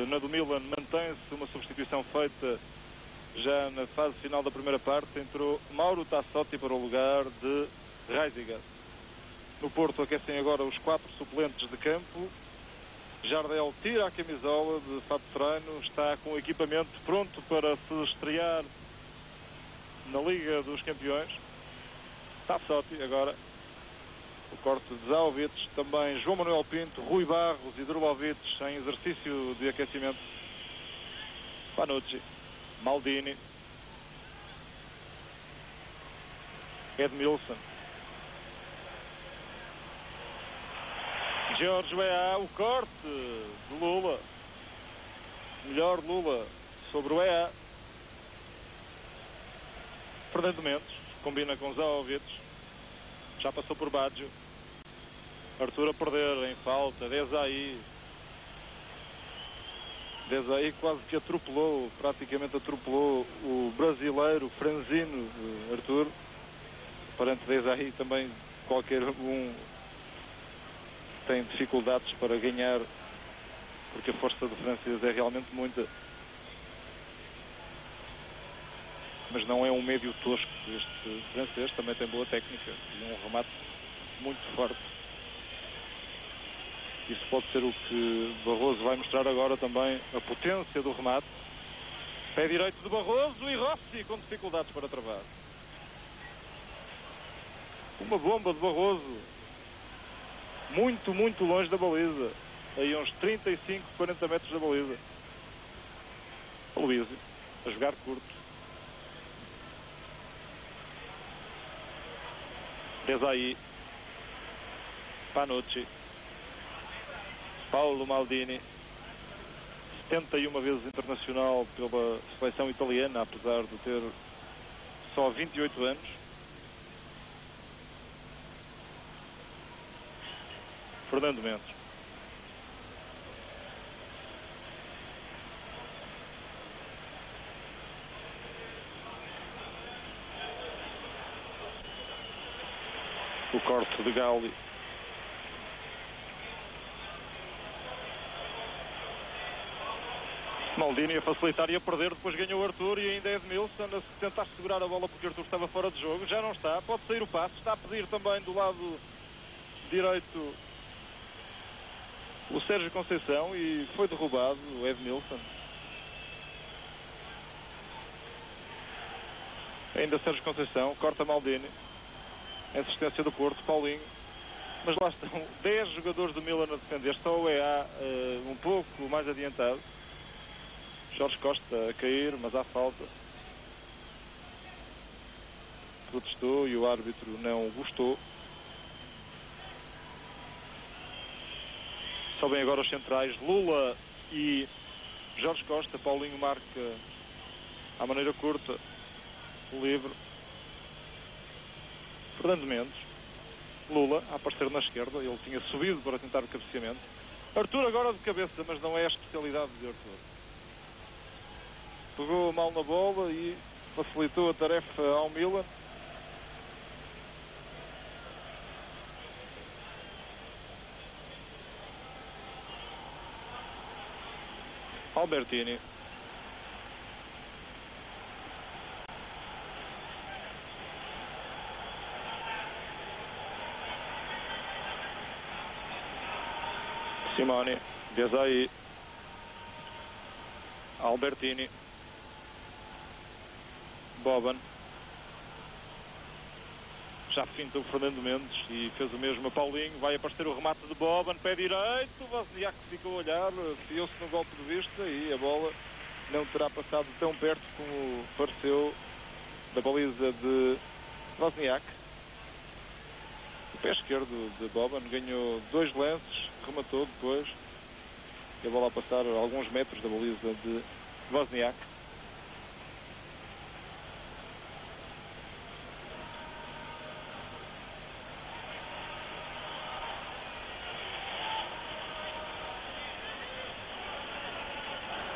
Na do Milan mantém-se uma substituição feita já na fase final da primeira parte. Entrou Mauro Tassotti para o lugar de Reisiger. No Porto aquecem agora os 4 suplentes de campo. Jardel tira a camisola de fato de treino, está com o equipamento pronto para se estrear na Liga dos Campeões. Tassotti agora. O corte de Zaovic, também João Manuel Pinto, Rui Barros e Drulovic em exercício de aquecimento. Panucci, Maldini, Edmilson, Jorge Weah, o corte de Lula, melhor Lula sobre o Weah. Fernando Mendes combina com Zaovic, já passou por Baggio. Arthur a perder em falta. Desailly quase que atropelou, praticamente atropelou o brasileiro franzino Arthur. Perante Desailly também qualquer um tem dificuldades para ganhar, porque a força do francês é realmente muita. Mas não é um médio tosco. Este francês também tem boa técnica e um remate muito forte. Isso pode ser o que Barroso vai mostrar agora também, a potência do remate. Pé direito de Barroso e Rossi com dificuldades para travar. Uma bomba de Barroso, muito, muito longe da baliza, aí uns 35, 40 metros da baliza. Luísio a jogar curto. Desailly, Panucci, Paulo Maldini, 71 vezes internacional pela seleção italiana, apesar de ter só 28 anos. Fernando Mendes. O corte de Gauli. Maldini a facilitar e a perder, depois ganhou o Arthur e ainda Edmilson a tentar segurar a bola porque Arthur estava fora de jogo. Já não está, pode sair o passe, está a pedir também do lado direito o Sérgio Conceição e foi derrubado o Edmilson. Ainda Sérgio Conceição, corta Maldini. Assistência do Porto, Paulinho. Mas lá estão 10 jogadores do Milan a defender, só o EA um pouco mais adiantado. Jorge Costa a cair, mas há falta. Protestou e o árbitro não gostou. Sobem agora os centrais, Lula e Jorge Costa, Paulinho marca à maneira curta, livre. Fernando Mendes, Lula a aparecer na esquerda, ele tinha subido para tentar o cabeceamento. Arthur agora de cabeça, mas não é a especialidade de Arthur. Pegou mal na bola e facilitou a tarefa ao Milan. Albertini. Simone, Desai, Albertini, Boban, já fintou o Fernando Mendes e fez o mesmo a Paulinho, vai aparecer o remate de Boban, pé direito, Wozniak ficou a olhar, fiou-se no golpe de vista e a bola não terá passado tão perto como pareceu da baliza de Wozniak. O pé esquerdo de Boban ganhou 2 lances, rematou depois, e a bola a passar alguns metros da baliza de Wozniak.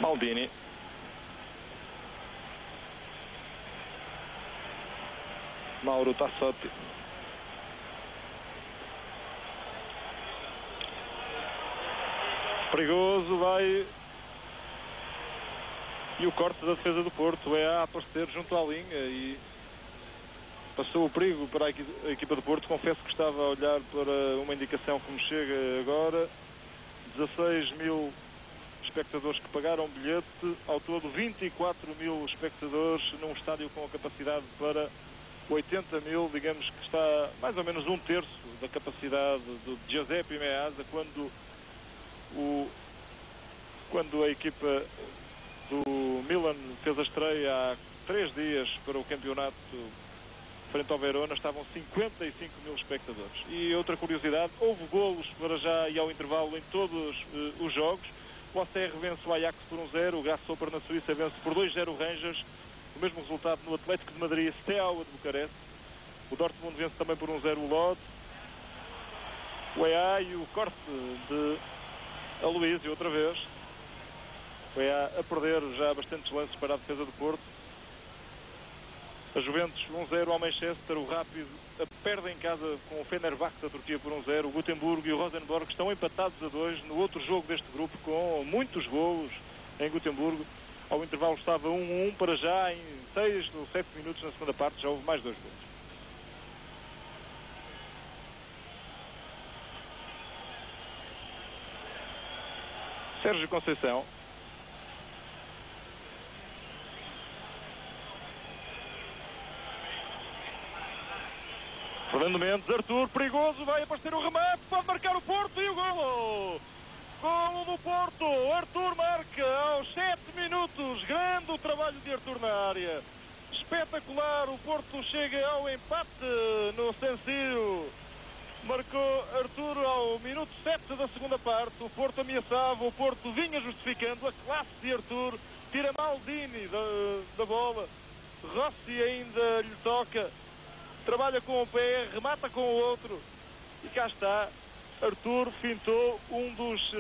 Maldini. Mauro Tassotti. Perigoso, vai. E o corte da defesa do Porto é a aparecer junto à linha e passou o perigo para a equipa do Porto. Confesso que estava a olhar para uma indicação que me chega agora. 16 mil espectadores que pagaram bilhete, ao todo 24 mil espectadores num estádio com a capacidade para 80 mil, digamos que está mais ou menos 1/3 da capacidade do Giuseppe Meazza quando a equipa do Milan fez a estreia há 3 dias para o campeonato frente ao Verona, estavam 55 mil espectadores. E outra curiosidade, houve golos para já e ao intervalo em todos os jogos. O ACR vence o Ajax por 1-0, o Grasshopper na Suíça vence por 2-0 o Rangers, o mesmo resultado no Atlético de Madrid, Steaua de Bucareste. O Dortmund vence também por 1-0 o Lodz. O EA e o corte de Aloísio outra vez. O EA a perder já bastantes lances para a defesa do Porto. A Juventus 1-0 ao Manchester, o Rápido perde em casa com o Fenerbahçe da Turquia por 1-0. O Gutenberg e o Rosenborg estão empatados a 2 no outro jogo deste grupo, com muitos golos em Gutenberg. Ao intervalo estava 1-1, para já em 6 ou 7 minutos na segunda parte já houve mais 2 golos. Sérgio Conceição. Fernando Mendes, Arthur, perigoso, vai aparecer o remate, pode marcar o Porto e o golo! Golo do Porto, Arthur marca aos 7 minutos, grande o trabalho de Arthur na área. Espetacular, o Porto chega ao empate no San Siro. Marcou Arthur ao minuto 7 da segunda parte, o Porto ameaçava, o Porto vinha justificando a classe de Arthur, tira Maldini da bola, Rossi ainda lhe toca. Trabalha com o pé, remata com o outro e cá está. Arthur fintou um dos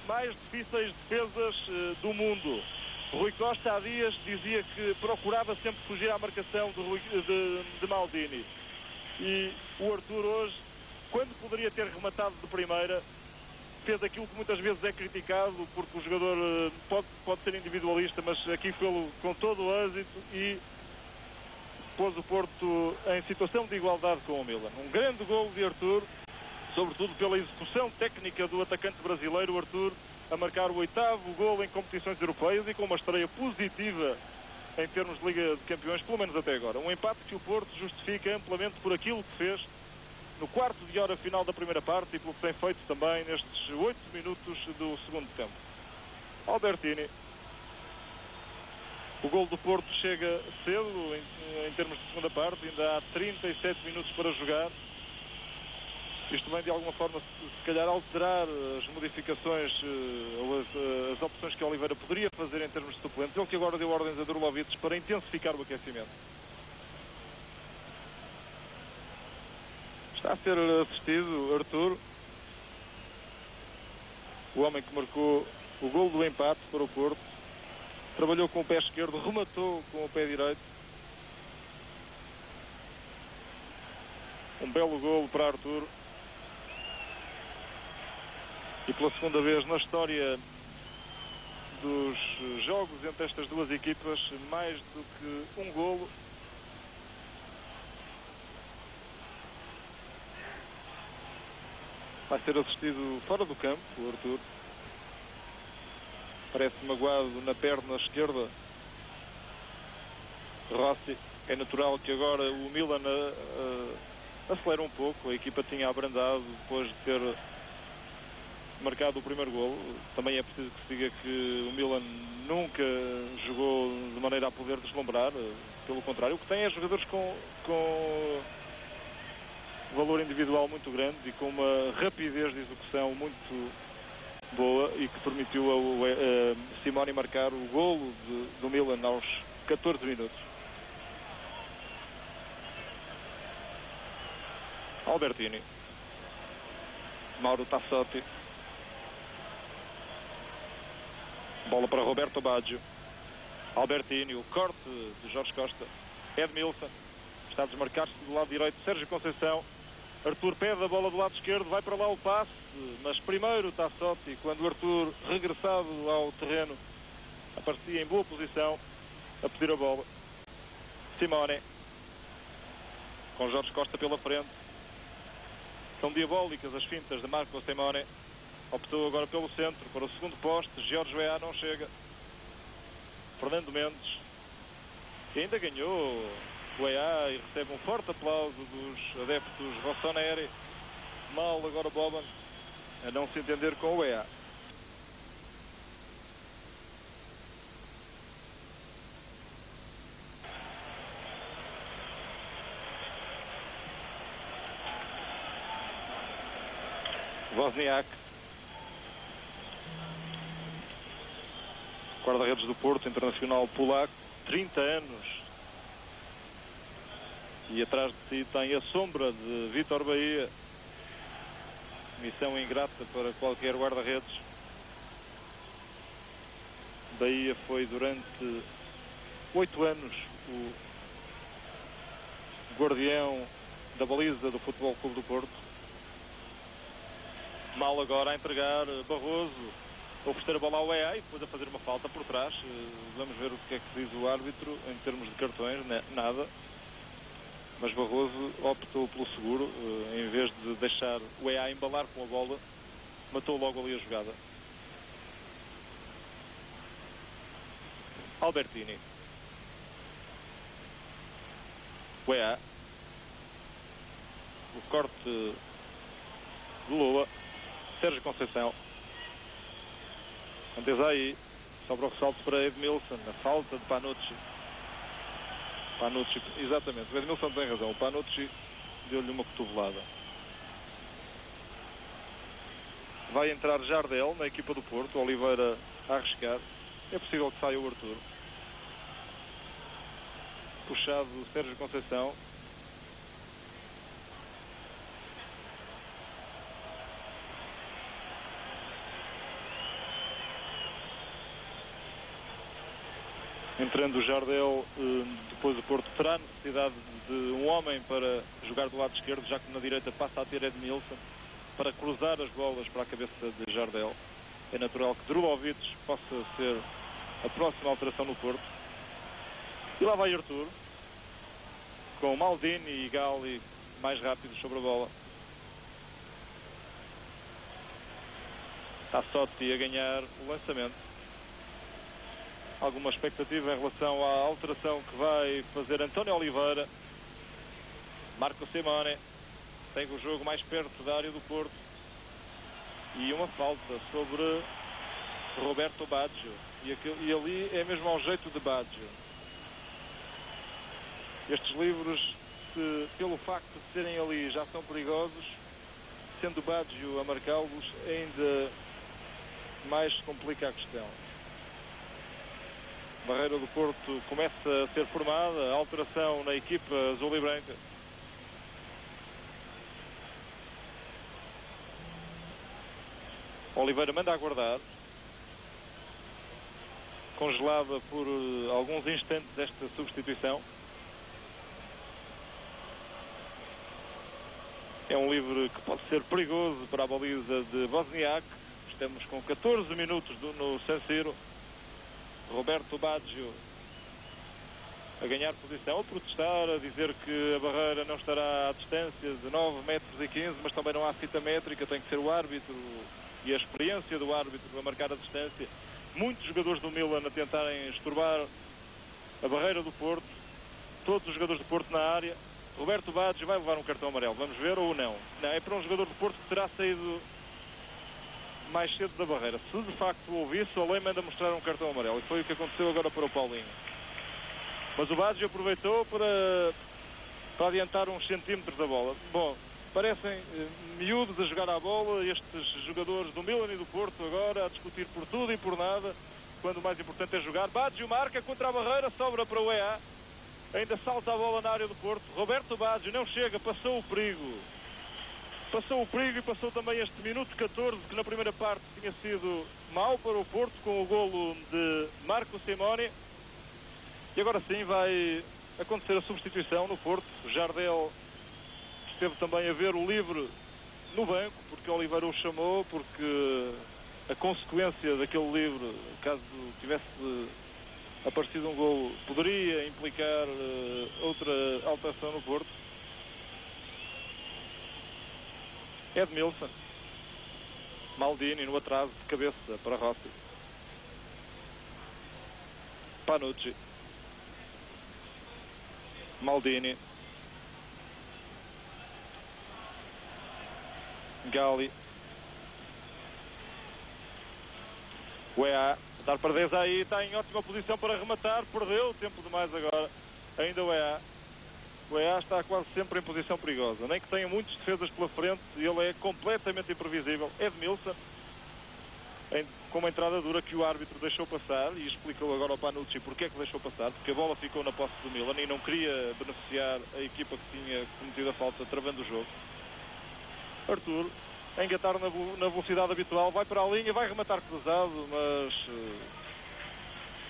mais difíceis defesas do mundo. Rui Costa há dias dizia que procurava sempre fugir à marcação de Maldini. E o Arthur hoje, quando poderia ter rematado de primeira, fez aquilo que muitas vezes é criticado, porque o jogador pode ser individualista, mas aqui foi com todo o êxito e pôs o Porto em situação de igualdade com o Milan. Um grande gol de Arthur, sobretudo pela execução técnica do atacante brasileiro. O Arthur a marcar o 8º gol em competições europeias e com uma estreia positiva em termos de Liga de Campeões, pelo menos até agora. Um empate que o Porto justifica amplamente por aquilo que fez no quarto de hora final da primeira parte e pelo que tem feito também nestes 8 minutos do segundo tempo. Albertini. O gol do Porto chega cedo em termos de segunda parte, ainda há 37 minutos para jogar. Isto vem de alguma forma, se calhar, alterar as modificações ou as opções que Oliveira poderia fazer em termos de suplentes. Ele que agora deu ordens a Drulovic para intensificar o aquecimento. Está a ser assistido Arthur, o homem que marcou o golo do empate para o Porto. Trabalhou com o pé esquerdo, rematou com o pé direito. Um belo golo para Arthur. E pela segunda vez na história dos jogos entre estas duas equipas, mais do que um golo. Vai ser assistido fora do campo, o Arthur. Parece magoado na perna esquerda. Rossi. É natural que agora o Milan acelera um pouco. A equipa tinha abrandado depois de ter marcado o primeiro golo. Também é preciso que se diga que o Milan nunca jogou de maneira a poder deslumbrar. Pelo contrário, o que tem é jogadores com valor individual muito grande e com uma rapidez de execução muito boa e que permitiu a Simone marcar o golo do Milan aos 14 minutos. Albertini. Mauro Tassotti. Bola para Roberto Baggio. Albertini, o corte de Jorge Costa. Edmilson. Está a desmarcar-se do lado direito Sérgio Conceição. Arthur pede a bola do lado esquerdo, vai para lá o passe, mas primeiro Tassotti, quando o Arthur, regressado ao terreno, aparecia em boa posição a pedir a bola. Simone, com Jorge Costa pela frente. São diabólicas as fintas de Marco Simone. Optou agora pelo centro, para o segundo poste. Jorge Weah não chega. Fernando Mendes, que ainda ganhou o Weah e recebe um forte aplauso dos adeptos rossoneri. Mal agora Boban a não se entender com o Weah. Wozniak, guarda-redes do Porto, internacional polaco, 30 anos. E atrás de si tem a sombra de Vítor Bahia. Missão ingrata para qualquer guarda-redes. Bahia foi durante 8 anos o guardião da baliza do Futebol Clube do Porto. Mal agora a entregar Barroso, a oferecer a bola ao EA e depois a fazer uma falta por trás. Vamos ver o que é que diz o árbitro em termos de cartões. Nada. Mas Barroso optou pelo seguro, em vez de deixar o EA embalar com a bola, matou logo ali a jogada. Albertini. O EA. O corte de Lula. Sérgio Conceição. Antesai. Sobra o ressalto para Edmilson. A falta de Panucci. Panucci, exatamente, o Edmilson tem razão. O Panucci deu-lhe uma cotovelada. Vai entrar Jardel na equipa do Porto. Oliveira a arriscar. É possível que saia o Arthur. Puxado Sérgio Conceição. Entrando o Jardel, depois o Porto terá necessidade de um homem para jogar do lado esquerdo, já que na direita passa a ter Edmilson, para cruzar as bolas para a cabeça de Jardel. É natural que Drulovic possa ser a próxima alteração no Porto. E lá vai Arthur, com Maldini e Gali mais rápidos sobre a bola. Tassotti a ganhar o lançamento. Alguma expectativa em relação à alteração que vai fazer António Oliveira. Marco Simone tem o jogo mais perto da área do Porto. E uma falta sobre Roberto Baggio. E ali é mesmo ao jeito de Baggio. Estes livros, pelo facto de serem ali, já são perigosos. sendo o Baggio a marcá-los, ainda mais se complica a questão. Barreira do Porto começa a ser formada, alteração na equipa azul e branca. Oliveira manda aguardar, congelada por alguns instantes esta substituição. É um livre que pode ser perigoso para a baliza de Wozniak. Estamos com 14 minutos no San Siro. Roberto Baggio a ganhar posição, a protestar, a dizer que a barreira não estará à distância de 9,15 metros, mas também não há fita métrica, tem que ser o árbitro e a experiência do árbitro a marcar a distância. Muitos jogadores do Milan a tentarem estorbar a barreira do Porto, todos os jogadores do Porto na área. Roberto Baggio vai levar um cartão amarelo, vamos ver ou não? Não, é para um jogador do Porto que terá saído mais cedo da barreira. Se de facto houve isso, a lei manda mostrar um cartão amarelo, e foi o que aconteceu agora para o Paulinho. Mas o Baggio aproveitou para adiantar uns centímetros da bola. Bom, parecem miúdos a jogar à bola, estes jogadores do Milan e do Porto agora a discutir por tudo e por nada, quando o mais importante é jogar. Baggio marca contra a barreira, sobra para o EA. Ainda salta a bola na área do Porto. Roberto Baggio não chega, passou o perigo. Passou o perigo e passou também este minuto 14, que na primeira parte tinha sido mau para o Porto, com o golo de Marco Simone. E agora sim vai acontecer a substituição no Porto. Jardel esteve também a ver o livre no banco, porque Oliveira o chamou, porque a consequência daquele livre, caso tivesse aparecido um golo, poderia implicar outra alteração no Porto. Edmilson. Maldini no atraso de cabeça para Rossi. Panucci. Maldini. Gali. O EA. Dar para 10 aí, está em ótima posição para rematar, perdeu tempo demais agora, ainda o EA. O EA está quase sempre em posição perigosa, nem que tenha muitas defesas pela frente, ele é completamente imprevisível. Edmilson, com uma entrada dura que o árbitro deixou passar, e explicou agora ao Panucci porque é que deixou passar, porque a bola ficou na posse do Milan e não queria beneficiar a equipa que tinha cometido a falta, travando o jogo. Arthur, a engatar na velocidade habitual, vai para a linha, vai rematar cruzado, mas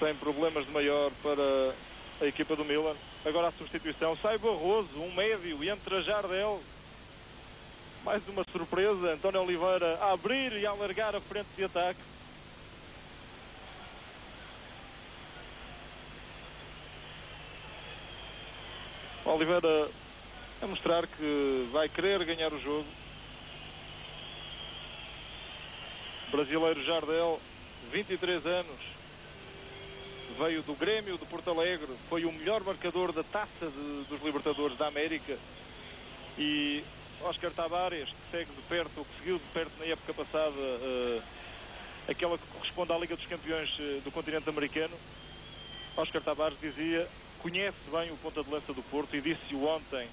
sem problemas de maior para a equipa do Milan. Agora a substituição, sai Barroso, um médio, e entra Jardel. Mais uma surpresa, António Oliveira a abrir e a alargar a frente de ataque. Oliveira a mostrar que vai querer ganhar o jogo. Brasileiro Jardel, 23 anos, veio do Grêmio de Porto Alegre, foi o melhor marcador da taça dos Libertadores da América, e Óscar Tavares, que segue de perto, ou que seguiu de perto na época passada, aquela que corresponde à Liga dos Campeões do continente americano. Óscar Tavares dizia, conhece bem o ponta de lança do Porto, e disse-o ontem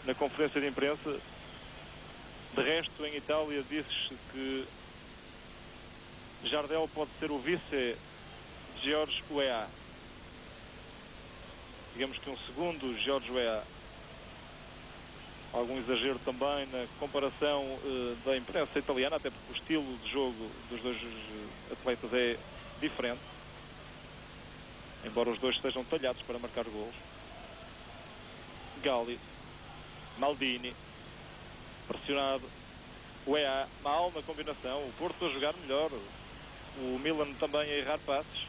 na conferência de imprensa. De resto, em Itália, diz-se que Jardel pode ser o vice de George Weah. Digamos que um segundo George Weah. Algum exagero também na comparação da imprensa italiana, até porque o estilo de jogo dos dois atletas é diferente. Embora os dois sejam talhados para marcar golos. Gali. Maldini. Pressionado. O EA mal na combinação, o Porto a jogar melhor, o Milan também a errar passes.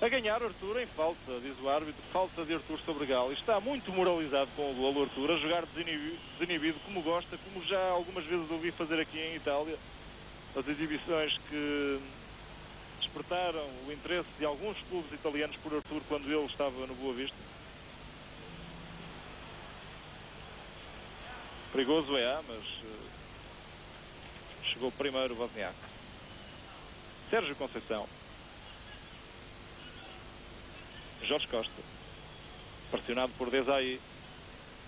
A ganhar Arthur em falta, diz o árbitro, falta de Arthur sobre Gali. Está muito moralizado com o golo Arthur, a jogar desinibido como gosta, como já algumas vezes ouvi fazer aqui em Itália. As exibições que despertaram o interesse de alguns clubes italianos por Arthur quando ele estava no Boa Vista. Perigoso é, mas chegou primeiro o Wozniak. Sérgio Conceição. Jorge Costa. Pressionado por Desai.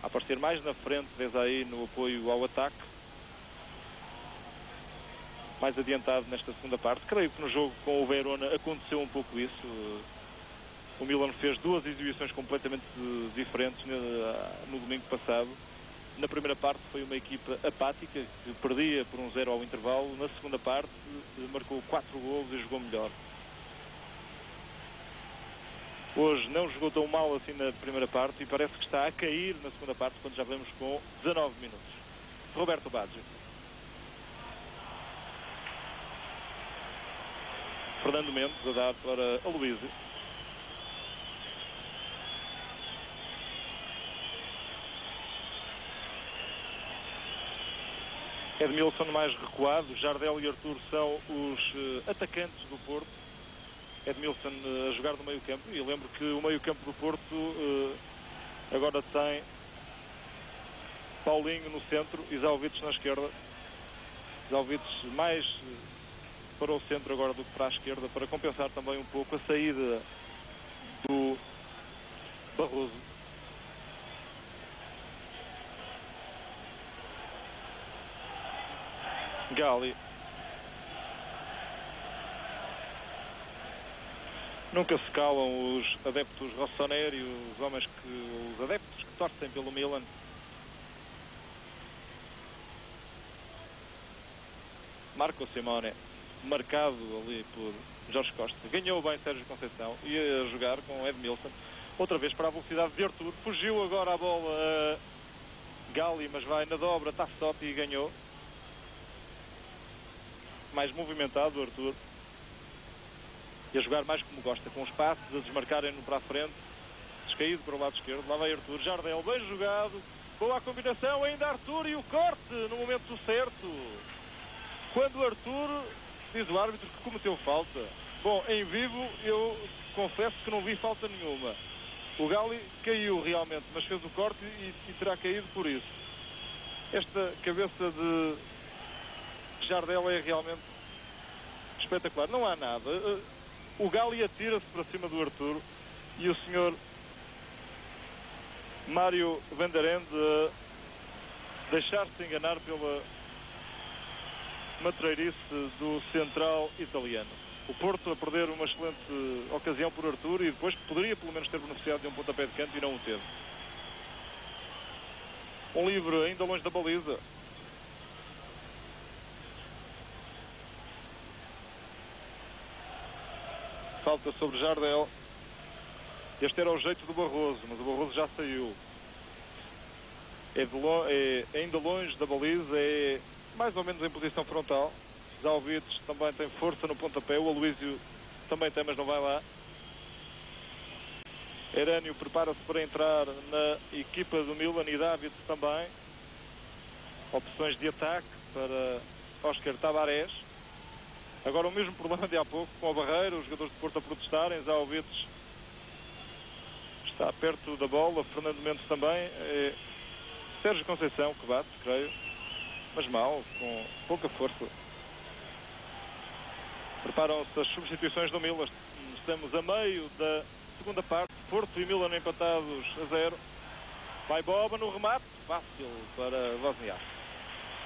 a aparecer mais na frente, desde aí no apoio ao ataque. Mais adiantado nesta segunda parte. Creio que no jogo com o Verona aconteceu um pouco isso. O Milan fez duas exibições completamente diferentes no domingo passado. Na primeira parte foi uma equipa apática, que perdia por 1-0 ao intervalo. Na segunda parte marcou 4 golos e jogou melhor. Hoje não jogou tão mal assim na primeira parte e parece que está a cair na segunda parte, quando já vamos com 19 minutos. Roberto Baggio. Fernando Mendes a dar para Aloísio. Edmilson mais recuado. Jardel e Arthur são os atacantes do Porto. Edmilson a jogar no meio campo. E eu lembro que o meio campo do Porto agora tem Paulinho no centro e Zalvites na esquerda. Zalvites mais para o centro agora do que para a esquerda, para compensar também um pouco a saída do Barroso. Gali. Nunca se calam os adeptos rossoneri, os adeptos que torcem pelo Milan. Marco Simone, marcado ali por Jorge Costa. Ganhou bem Sérgio Conceição, ia jogar com Edmilson. Outra vez para a velocidade de Arthur. Fugiu agora a bola a Gali, mas vai na dobra, Tassotti e ganhou. Mais movimentado o Arthur. E a jogar mais como gosta, com os passos, a desmarcarem-no para a frente. Descaído para o lado esquerdo. Lá vai Arthur. Jardel, bem jogado. Boa a combinação, ainda Arthur e o corte no momento certo. Quando Arthur, diz o árbitro que cometeu falta. Bom, em vivo eu confesso que não vi falta nenhuma. O Gali caiu realmente, mas fez o corte e terá caído por isso. Esta cabeça de Jardel é realmente espetacular. Não há nada. O Gali atira-se para cima do Arthur e o senhor Mário Van der Ende deixar-se enganar pela matreirice do central italiano. O Porto a perder uma excelente ocasião por Arthur e depois poderia pelo menos ter beneficiado de um pontapé de canto e não o teve. Um livre ainda longe da baliza. Falta sobre Jardel. Este era o jeito do Barroso, mas o Barroso já saiu. É ainda longe da baliza, é mais ou menos em posição frontal. Zalvites também tem força no pontapé. O Aloísio também tem, mas não vai lá. Herânio prepara-se para entrar na equipa do Milan e David também. Opções de ataque para Óscar Tavares. Agora o mesmo problema de há pouco com a barreira, os jogadores de Porto a protestarem. Zalvites está perto da bola, Fernando Mendes também. Sérgio Conceição que bate, creio, mas mal, com pouca força. Preparam-se as substituições do Milan. Estamos a meio da segunda parte. Porto e Milan empatados a 0. Vai Boba no remate, fácil para Wozniak.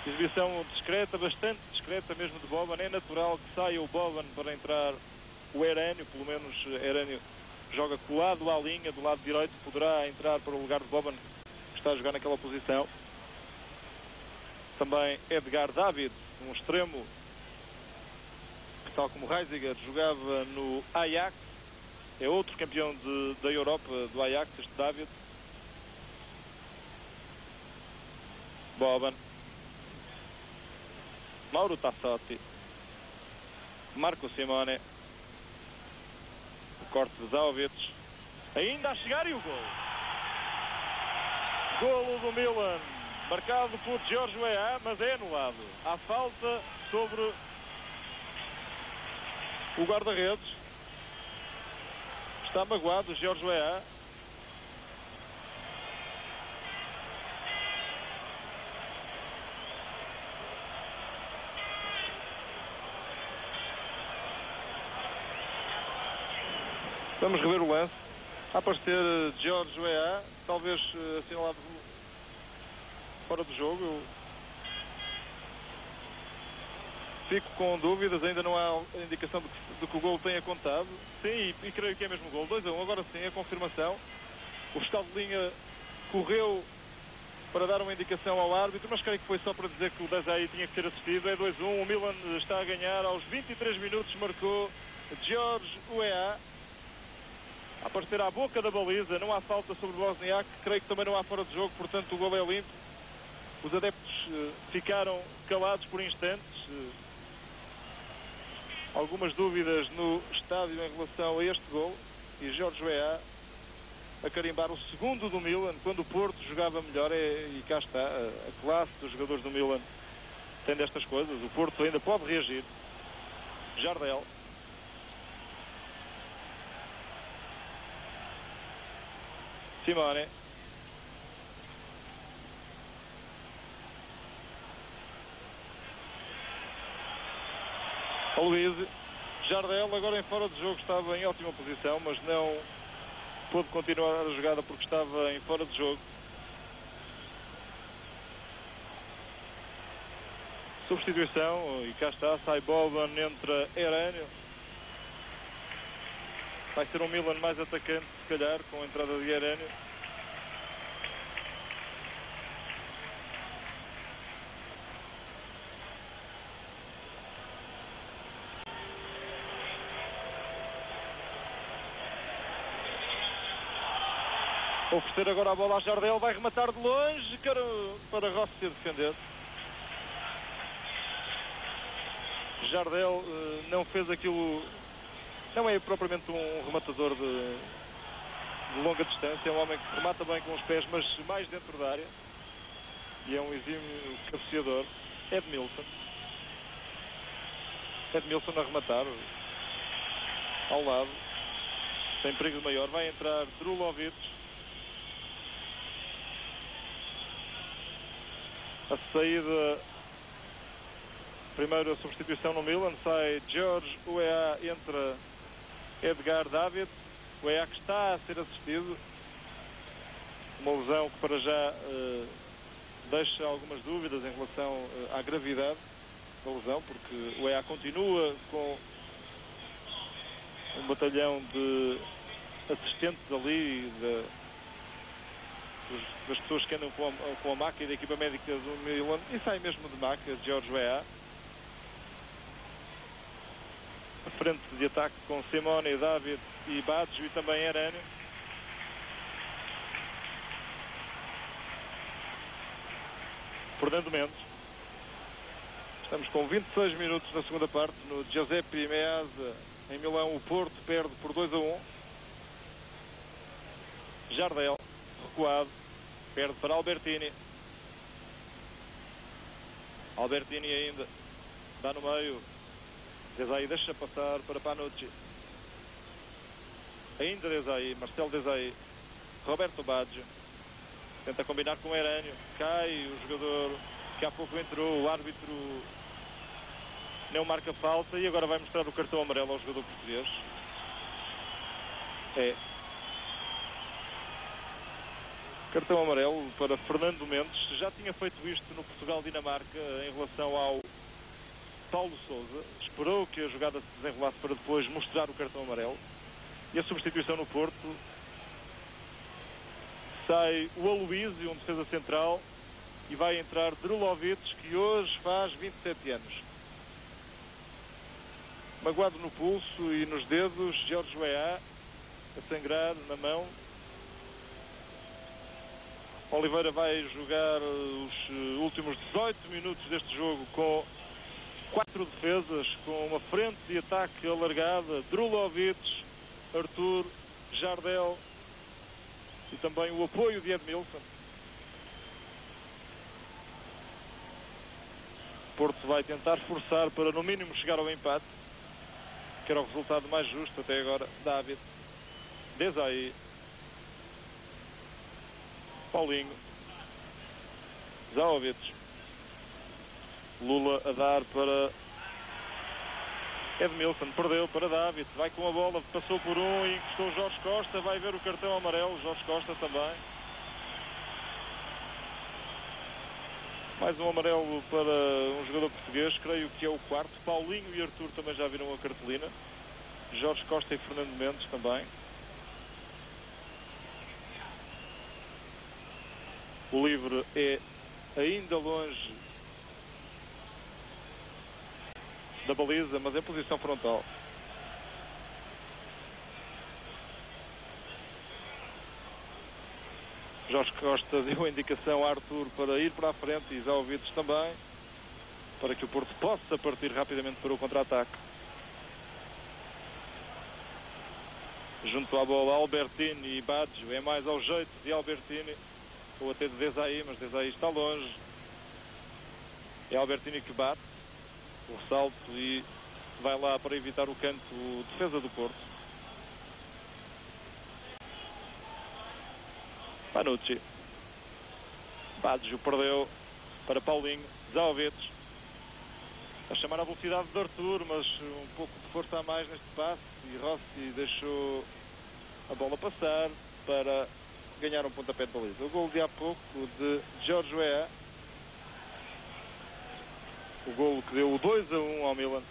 Exibição discreta, bastante discreta mesmo de Boban. É natural que saia o Boban para entrar o Herânio, pelo menos Herânio joga colado à linha, do lado direito, poderá entrar para o lugar de Boban, que está a jogar naquela posição. Também Edgar David, um extremo que, tal como Reisiger, jogava no Ajax. É outro campeão da Europa, do Ajax, este David. Boban. Mauro Tassotti. Marco Simone. O corte de Zalvites. Ainda a chegar e o gol. Golo do Milan. Marcado por Jorge Weah, mas é anulado. Há falta sobre o guarda-redes. Está magoado o Jorge Weah. Vamos rever o lance. A aparecer Jorge Weah, talvez assinalado fora do jogo. Eu fico com dúvidas, ainda não há indicação de que o gol tenha contado. Sim, e creio que é mesmo o gol. 2-1, agora sim, a confirmação. O fiscal de linha correu para dar uma indicação ao árbitro, mas creio que foi só para dizer que o Desailly tinha que ser assistido. É 2-1, o Milan está a ganhar. Aos 23 minutos marcou George Weah. A aparecer à boca da baliza, não há falta sobre o Wozniak, creio que também não há fora de jogo, portanto o gol é limpo. Os adeptos ficaram calados por instantes. Algumas dúvidas no estádio em relação a este gol. E George Weah a carimbar o segundo do Milan, quando o Porto jogava melhor. E cá está, a classe dos jogadores do Milan tem destas coisas. O Porto ainda pode reagir. Jardel. Simone. Aloísio. Jardel agora em fora de jogo, estava em ótima posição, mas não pôde continuar a jogada porque estava em fora de jogo. Substituição, e cá está, sai Boban, entra Herânio. Vai ser um Milan mais atacante, se calhar, com a entrada de Herânio. Oferecer agora a bola a Jardel, vai rematar de longe, para Rossi defender. Jardel não fez aquilo, não é propriamente um rematador de longa distância, é um homem que remata bem com os pés, mas mais dentro da área. E é um exímio cabeceador. Edmilson a rematar ao lado, sem perigo maior. Vai entrar Drulovic. A saída, primeiro a substituição no Milan, sai George Weah, entra Edgar David. Weah que está a ser assistido, uma lesão que para já deixa algumas dúvidas em relação à gravidade da lesão, porque o Weah continua com um batalhão de assistentes ali, das pessoas que andam com a maca e da equipa médica do Milan, e sai mesmo de maca George Weah. A frente de ataque com Simone, David e Baggio e também Herânio. Fernando Mendes. Estamos com 26 minutos na segunda parte no Giuseppe Meazza em Milão. O Porto perde por 2-1. Jardel recuado, perde para Albertini. Albertini ainda dá no meio. Desailly deixa passar para Panucci. Ainda Desailly, Marcelo Desailly. Roberto Baggio tenta combinar com o Herânio. Cai o jogador que há pouco entrou. O árbitro não marca falta e agora vai mostrar o cartão amarelo ao jogador português. Cartão amarelo para Fernando Mendes. Já tinha feito isto no Portugal-Dinamarca em relação ao Paulo Sousa. Esperou que a jogada se desenrolasse para depois mostrar o cartão amarelo. E a substituição no Porto. Sai o Aloísio, um defesa central, e vai entrar Drulovic, que hoje faz 27 anos. Magoado no pulso e nos dedos, George Weah a sangrar na mão. Oliveira vai jogar os últimos 18 minutos deste jogo com 4 defesas, com uma frente de ataque alargada. Drulovic, Arthur, Jardel e também o apoio de Edmilson. Porto vai tentar forçar para no mínimo chegar ao empate, que era o resultado mais justo até agora. David, Desailly, Paulinho, Zaovic, Lula a dar para Edmilson, perdeu para David, vai com a bola, passou por um e encostou Jorge Costa, vai ver o cartão amarelo, Jorge Costa também. Mais um amarelo para um jogador português, creio que é o quarto. Paulinho e Arthur também já viram a cartolina. Jorge Costa e Fernando Mendes também. O livre é ainda longe da baliza, mas é posição frontal. Jorge Costa deu a indicação a Arthur para ir para a frente e Zé Vides também, para que o Porto possa partir rapidamente para o contra-ataque. Junto à bola, Albertini e Baggio, é mais ao jeito de Albertini, ou até de Desailly, mas Desailly está longe. É Albertini que bate o ressalto e vai lá para evitar o canto, defesa do Porto. Panucci. Baggio perdeu para Paulinho. Zalvites a chamar a velocidade de Arthur, mas um pouco de força a mais neste passe, e Rossi deixou a bola passar para ganhar um pontapé de baliza. O gol de há pouco de Jorge Weah, o gol que deu o 2-1 ao Milan.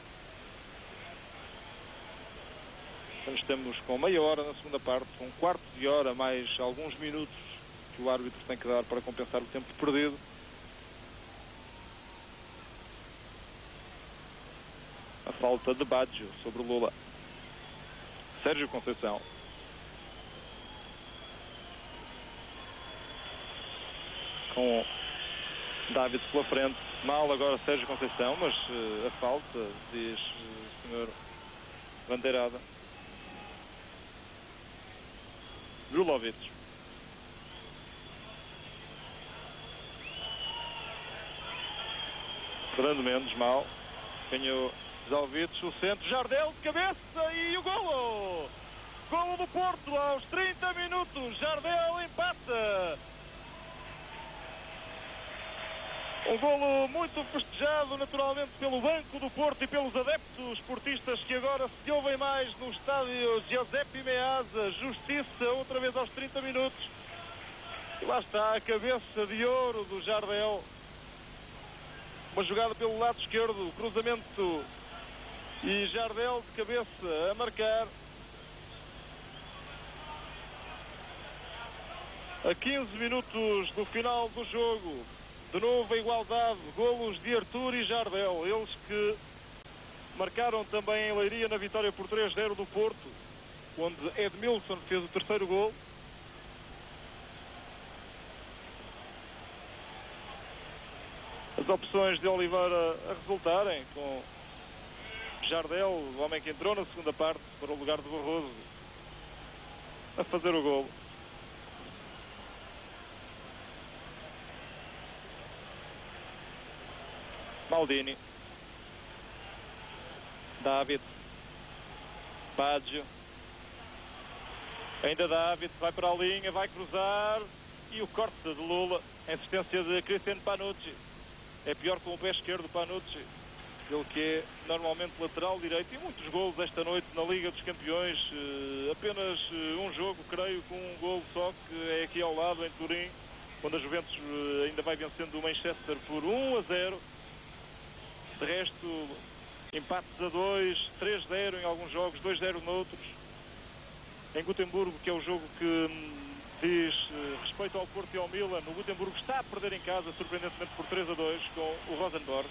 Então estamos com meia hora na segunda parte, com um quarto de hora mais alguns minutos que o árbitro tem que dar para compensar o tempo perdido. A falta de Baggio sobre o Lula. Sérgio Conceição. Com David pela frente. Mal agora Sérgio Conceição, mas a falta, diz o senhor Bandeirada. Grulovic. Fernando Mendes, mal. Ganhou Zalvites, o centro, Jardel de cabeça e o golo! Golo do Porto aos 30 minutos, Jardel empata. Um golo muito festejado naturalmente pelo banco do Porto e pelos adeptos portistas que agora se ouvem mais no estádio Giuseppe Meazza. Justiça outra vez aos 30 minutos. E lá está a cabeça de ouro do Jardel. Uma jogada pelo lado esquerdo, cruzamento e Jardel de cabeça a marcar. A 15 minutos do final do jogo, de novo a igualdade, golos de Arthur e Jardel, eles que marcaram também em Leiria na vitória por 3-0 do Porto, onde Edmilson fez o terceiro gol. As opções de Oliveira a resultarem, com Jardel, o homem que entrou na segunda parte para o lugar de Barroso, a fazer o gol. Maldini. David. Baggio. Ainda David, vai para a linha, vai cruzar. E o corte de Lula, em assistência de Cristiano Panucci. É pior com o pé esquerdo Panucci. Ele que é normalmente lateral direito. E muitos golos esta noite na Liga dos Campeões. Apenas um jogo, creio, com um golo só, que é aqui ao lado, em Turim, onde a Juventus ainda vai vencendo o Manchester por 1-0. De resto, empates a 2, 3-0 em alguns jogos, 2-0 noutros. Em Gotemburgo, que é o jogo que diz respeito ao Porto e ao Milan, o Gotemburgo está a perder em casa, surpreendentemente por 3-2, com o Rosenborg.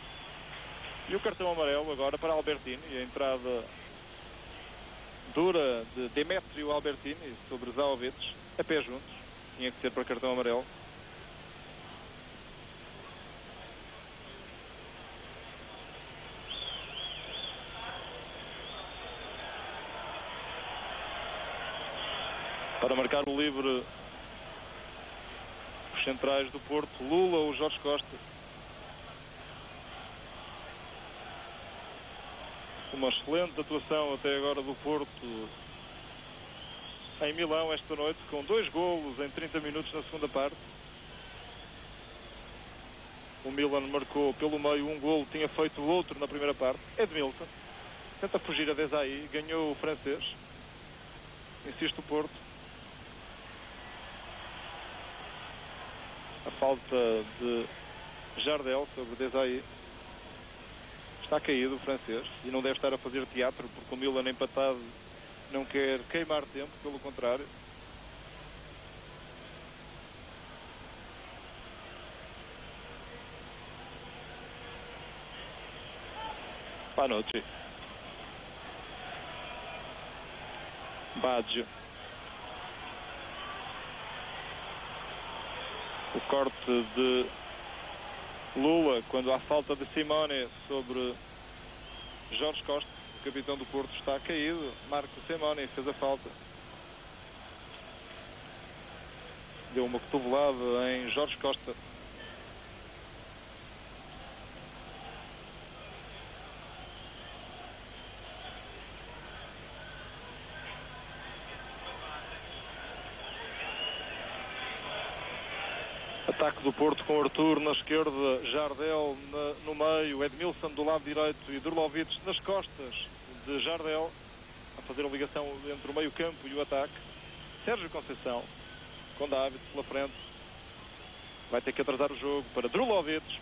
E o cartão amarelo agora para Albertini, e a entrada dura de Demetrio Albertini sobre Zalvites, a pé juntos, tinha que ser para cartão amarelo. Para marcar o livre, os centrais do Porto, Lula ou Jorge Costa. Uma excelente atuação até agora do Porto em Milão esta noite, com 2 golos em 30 minutos na segunda parte. O Milan marcou pelo meio um golo, tinha feito o outro na primeira parte. Edmilson tenta fugir a Desailly, ganhou o francês. Insiste o Porto. A falta de Jardel sobre Desailly. Está caído o francês e não deve estar a fazer teatro, porque o Milan empatado não quer queimar tempo, pelo contrário. Panucci. Baggio. O corte de Lula quando há falta de Simone sobre Jorge Costa. O capitão do Porto está caído. Marco Simone fez a falta. Deu uma cotovelada em Jorge Costa. Ataque do Porto com Arthur na esquerda, Jardel no meio, Edmilson do lado direito e Drulovic nas costas de Jardel, a fazer a ligação entre o meio campo e o ataque. Sérgio Conceição, com David pela frente, vai ter que atrasar o jogo para Drulovic.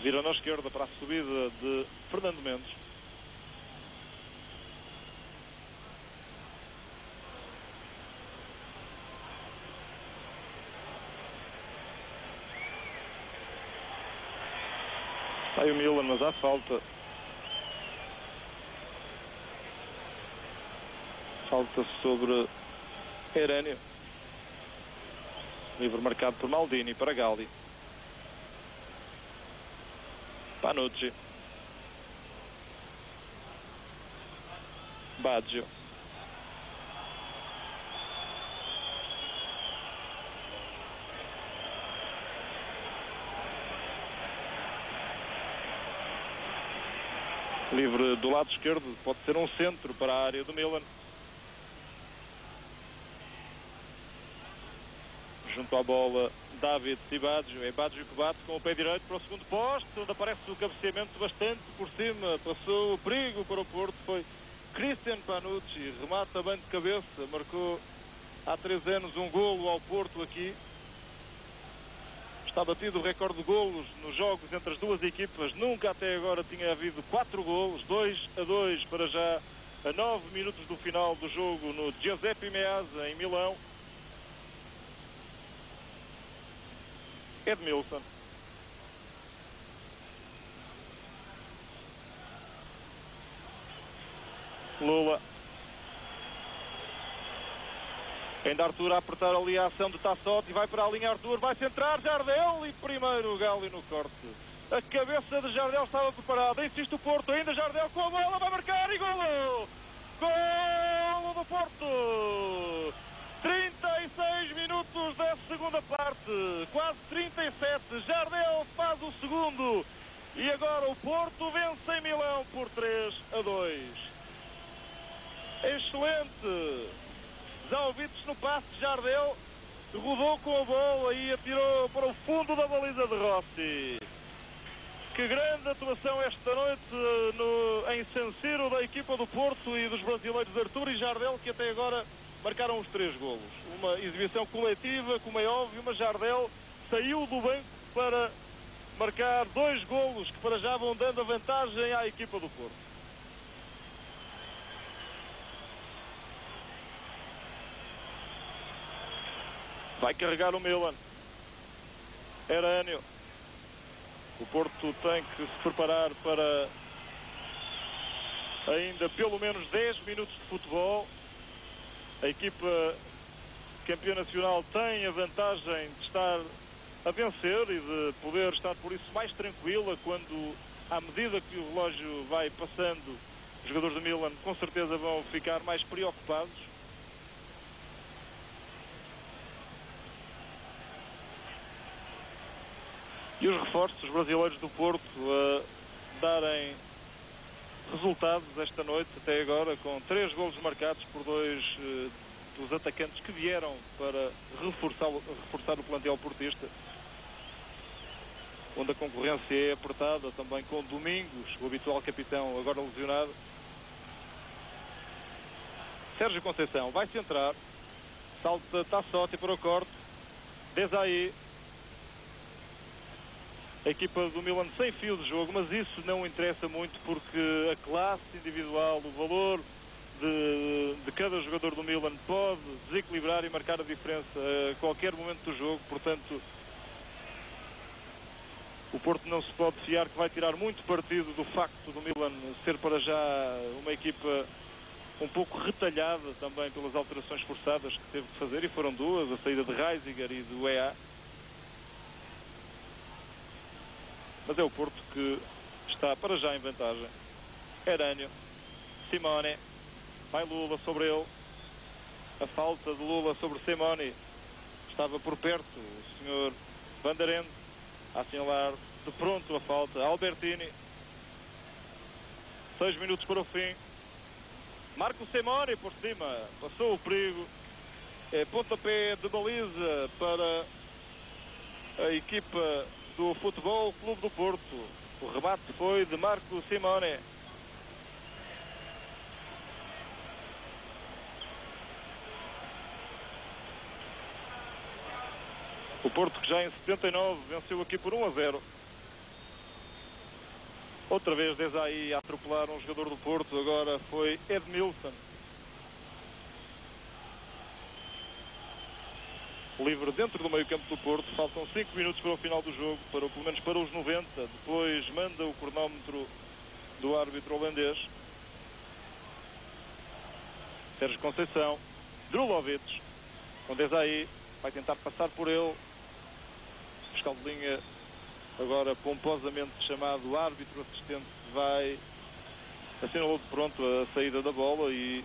Vira na esquerda para a subida de Fernando Mendes. Sai o Milan, mas há falta. Falta sobre Herânio. Livre marcado por Maldini para Galli. Panucci. Baggio. Livre do lado esquerdo, pode ser um centro para a área do Milan. Junto à bola, David e Baggio. É Baggio que bate com o pé direito para o segundo poste, onde aparece o cabeceamento bastante por cima. Passou o perigo para o Porto. Foi Cristian Panucci, remata bem de cabeça. Marcou há 3 anos um golo ao Porto aqui. Está batido o recorde de golos nos jogos entre as duas equipas. Nunca até agora tinha havido 4 golos. 2-2 para já a 9 minutos do final do jogo no Giuseppe Meazza, em Milão. Edmilson. Lula. Ainda Arthur a apertar ali a ação de Tassotti, vai para a linha Arthur, vai centrar Jardel e primeiro o Galli no corte. A cabeça de Jardel estava preparada, insiste o Porto, ainda Jardel com a bola, vai marcar e golo! Golo do Porto! 36 minutos da segunda parte, quase 37, Jardel faz o segundo e agora o Porto vence em Milão por 3-2. Excelente! Zalvic no passe de Jardel, rodou com a bola e atirou para o fundo da baliza de Rossi. Que grande atuação esta noite em San Siro da equipa do Porto e dos brasileiros Arthur e Jardel, que até agora marcaram os 3 golos. Uma exibição coletiva, como é óbvio, mas Jardel saiu do banco para marcar 2 golos que para já vão dando a vantagem à equipa do Porto. Vai carregar o Milan. Herânio. O Porto tem que se preparar para ainda pelo menos 10 minutos de futebol. A equipa campeã nacional tem a vantagem de estar a vencer e de poder estar por isso mais tranquila quando, à medida que o relógio vai passando, os jogadores do Milan com certeza vão ficar mais preocupados. E os reforços, os brasileiros do Porto, a darem resultados esta noite, até agora, com 3 golos marcados por 2 dos atacantes que vieram para reforçar o plantel portista, onde a concorrência é apertada, também com Domingos, o habitual capitão, agora lesionado. Sérgio Conceição vai centrar, salta Tassotti para o corte, Desailly, a equipa do Milan sem fio de jogo, mas isso não interessa muito porque a classe individual, o valor de cada jogador do Milan pode desequilibrar e marcar a diferença a qualquer momento do jogo. Portanto, o Porto não se pode fiar que vai tirar muito partido do facto do Milan ser para já uma equipa um pouco retalhada também pelas alterações forçadas que teve que fazer, e foram duas, a saída de Reisiger e do EA. Mas é o Porto que está para já em vantagem. Herânio, Simone, vai Lula sobre ele. A falta de Lula sobre Simone. Estava por perto o senhor Van der Ende a assinalar de pronto a falta. Albertini. 6 minutos para o fim. Marco Simone por cima. Passou o perigo. É pontapé de baliza para a equipa do Futebol Clube do Porto. O remate foi de Marco Simone. O Porto, que já em 79 venceu aqui por 1-0. Outra vez Desailly a atropelar um jogador do Porto. Agora foi Edmilson. Livre dentro do meio campo do Porto. Faltam 5 minutos para o final do jogo, pelo menos para os 90. Depois manda o cronómetro do árbitro holandês. Sérgio Conceição. Drulovic. Com Desailly. Vai tentar passar por ele. Fiscal de linha, agora pomposamente chamado árbitro assistente, vai assinalou de pronto a saída da bola e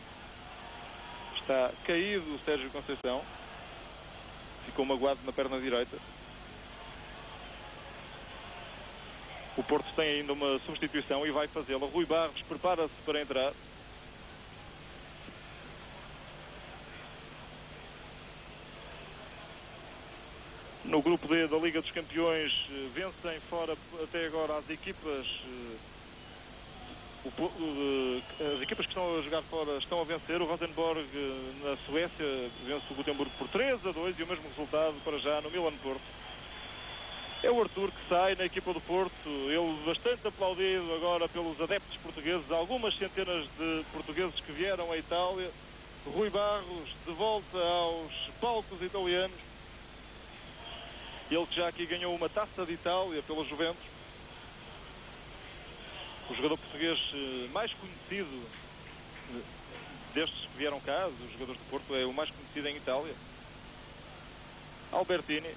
está caído o Sérgio Conceição. Ficou magoado na perna direita. O Porto tem ainda uma substituição e vai fazê-la. Rui Barros prepara-se para entrar. No grupo D da Liga dos Campeões vencem fora até agora as equipas. As equipas que estão a jogar fora estão a vencer. O Rosenborg na Suécia vence o Gotemburgo por 3-2 e o mesmo resultado para já no Milan Porto. É o Arthur que sai na equipa do Porto, ele bastante aplaudido agora pelos adeptos portugueses, algumas centenas de portugueses que vieram à Itália. Rui Barros de volta aos palcos italianos. Ele que já aqui ganhou uma taça de Itália pela Juventus. O jogador português mais conhecido destes que vieram cá, os jogadores do Porto, é o mais conhecido em Itália. Albertini.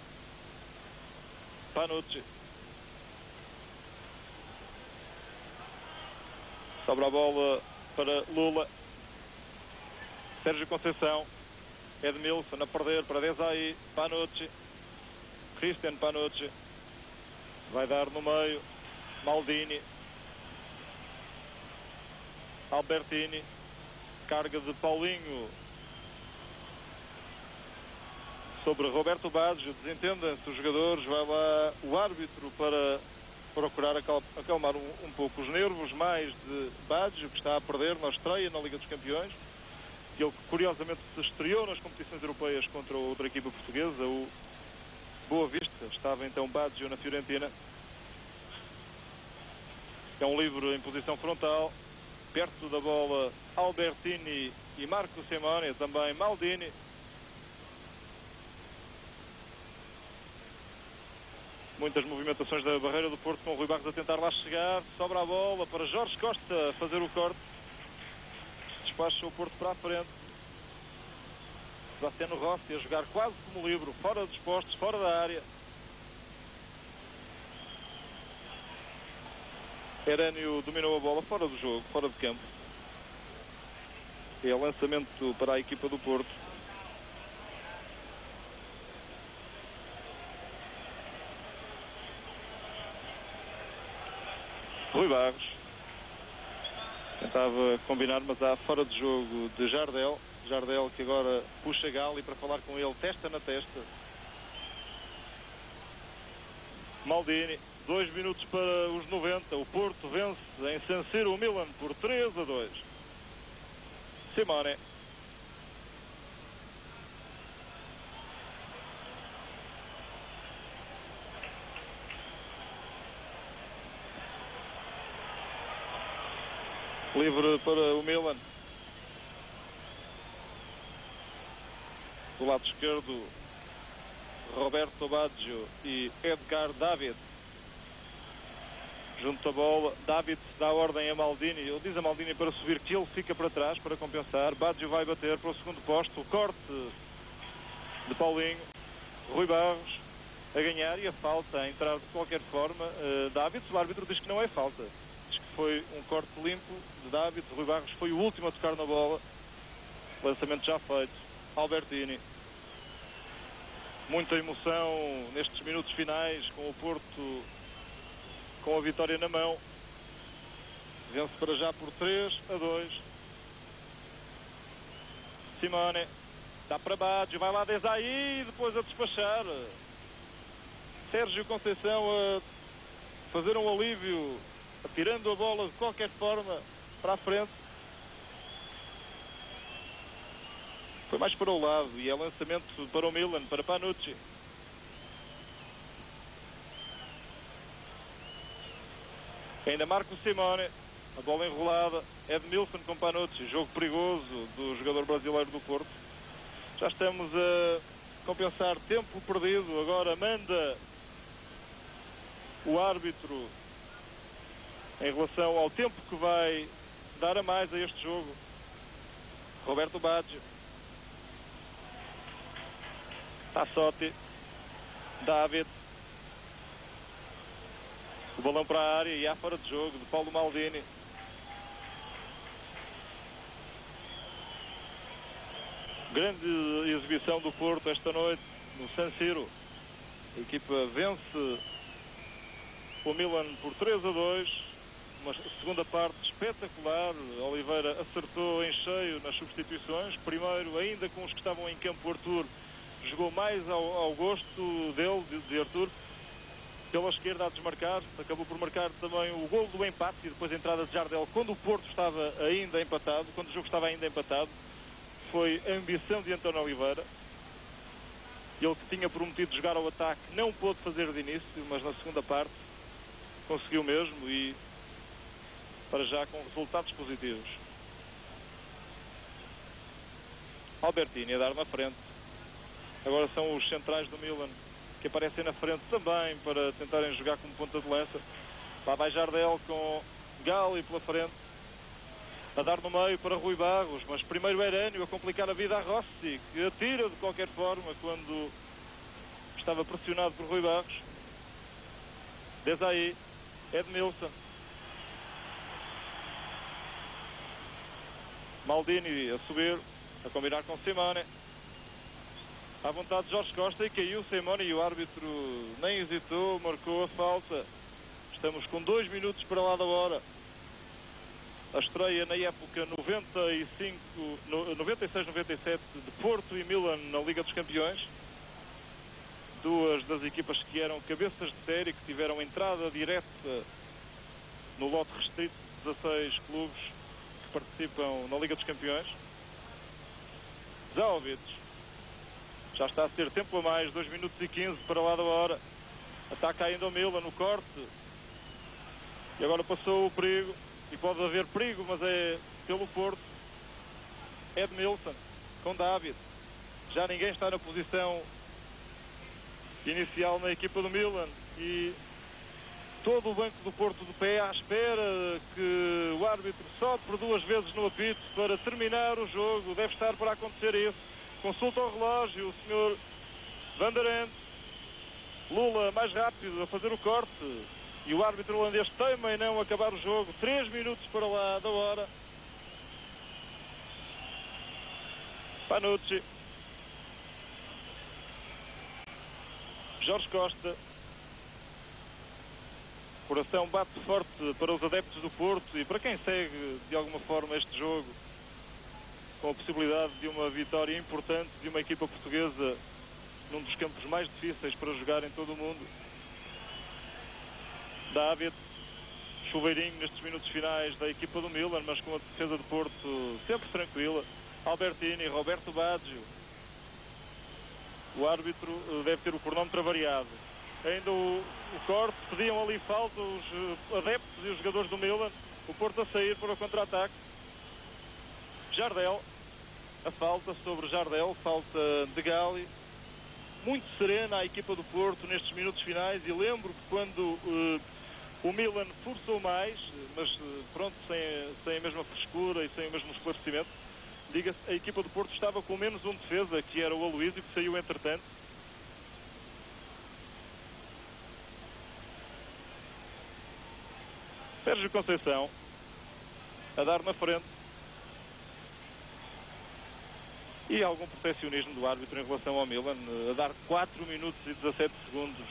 Panucci. Sobra a bola para Lula. Sérgio Conceição. Edmilson a perder para Desailly. Panucci. Cristian Panucci. Vai dar no meio. Maldini. Albertini. Carga de Paulinho sobre Roberto Baggio. Desentendem-se os jogadores. Vai lá o árbitro para procurar acalmar um pouco os nervos, mais de Baggio, que está a perder na estreia na Liga dos Campeões. Ele curiosamente se estreou nas competições europeias contra outra equipa portuguesa, o Boa Vista. Estava então Baggio na Fiorentina. É um livre em posição frontal. Perto da bola Albertini e Marco Simone, também Maldini. Muitas movimentações da barreira do Porto, com o Rui Barros a tentar lá chegar. Sobra a bola para Jorge Costa fazer o corte. Despacha o Porto para a frente. Sebastiano Rossi a jogar quase como livre, fora dos postos, fora da área. Herânio dominou a bola fora do jogo, fora de campo. É lançamento para a equipa do Porto. Rui Barros tentava combinar, mas há fora de jogo de Jardel. Jardel que agora puxa Gali para falar com ele, testa na testa. Maldini, 2 minutos para os 90. O Porto vence em San Siro o Milan por 3-2. Simone. Livre para o Milan. Do lado esquerdo, Roberto Baggio e Edgar David. Junto à bola, David dá ordem a Maldini. Ele diz a Maldini para subir, que ele fica para trás para compensar. Baggio vai bater para o segundo posto. O corte de Paulinho. Rui Barros a ganhar e a falta a entrar de qualquer forma. David, o árbitro diz que não é falta. Diz que foi um corte limpo de David. Rui Barros foi o último a tocar na bola. Lançamento já feito. Albertini. Muita emoção nestes minutos finais, com o Porto com a vitória na mão. Vence para já por 3-2. Simone dá para Baggio, vai lá desde aí e depois a despachar. Sérgio Conceição a fazer um alívio, atirando a bola de qualquer forma para a frente. Foi mais para o lado e é lançamento para o Milan, para Panucci. Ainda marca o Simone. A bola enrolada. Edmilson com Panucci. Jogo perigoso do jogador brasileiro do Porto. Já estamos a compensar tempo perdido. Agora manda o árbitro em relação ao tempo que vai dar a mais a este jogo. Roberto Baggio. Tassotti. David. O balão para a área e há fora de jogo de Paulo Maldini. Grande exibição do Porto esta noite no San Siro. A equipa vence o Milan por 3-2. Uma segunda parte espetacular. Oliveira acertou em cheio nas substituições. Primeiro, ainda com os que estavam em campo, o Arthur jogou mais ao gosto dele, de Arthur. Pela esquerda a desmarcar, acabou por marcar também o golo do empate e depois a entrada de Jardel quando o Porto estava ainda empatado, quando o jogo estava ainda empatado. Foi a ambição de António Oliveira. Ele que tinha prometido jogar ao ataque não pôde fazer de início, mas na segunda parte conseguiu mesmo e para já com resultados positivos. Albertini a dar na frente. Agora são os centrais do Milan que aparecem na frente também para tentarem jogar como ponta de lança. Lá vai Jardel com Gali pela frente. A dar no meio para Rui Barros, mas primeiro Herânio a complicar a vida a Rossi, que atira de qualquer forma quando estava pressionado por Rui Barros. Desde aí, Edmilson. Maldini a subir, a combinar com Simone. À vontade de Jorge Costa e caiu Simone e o árbitro nem hesitou, marcou a falta. Estamos com 2 minutos para lá da hora. A estreia na época 96-97 de Porto e Milan na Liga dos Campeões. Duas das equipas que eram cabeças de série, que tiveram entrada direta no lote restrito de 16 clubes que participam na Liga dos Campeões. Zaovic. Já está a ser tempo a mais, 2 minutos e 15 para lá da hora. Ataca ainda o Milan no corte. E agora passou o perigo. E pode haver perigo, mas é pelo Porto. Edmilson com David. Já ninguém está na posição inicial na equipa do Milan. E todo o banco do Porto de pé à espera que o árbitro sopre 2 vezes no apito para terminar o jogo. Deve estar para acontecer isso. Consulta o relógio, o senhor Van der Ende. Lula mais rápido a fazer o corte. E o árbitro holandês teima em não acabar o jogo. 3 minutos para lá da hora. Panucci. Jorge Costa. O coração bate forte para os adeptos do Porto e para quem segue de alguma forma este jogo, com a possibilidade de uma vitória importante de uma equipa portuguesa num dos campos mais difíceis para jogar em todo o mundo. David, chuveirinho nestes minutos finais da equipa do Milan, mas com a defesa do Porto sempre tranquila. Albertini, Roberto Baggio. O árbitro deve ter o cronómetro avariado. Ainda o corte, pediam ali falta os adeptos e os jogadores do Milan. O Porto a sair para o contra-ataque. Jardel, a falta sobre Jardel, falta de Gali. Muito serena a equipa do Porto nestes minutos finais, e lembro que quando o Milan forçou mais, mas pronto, sem a mesma frescura e sem o mesmo esclarecimento, diga-se, a equipa do Porto estava com menos um defesa, que era o Aloísio, que saiu entretanto. Sérgio Conceição a dar na frente. E algum proteccionismo do árbitro em relação ao Milan, a dar 4 minutos e 17 segundos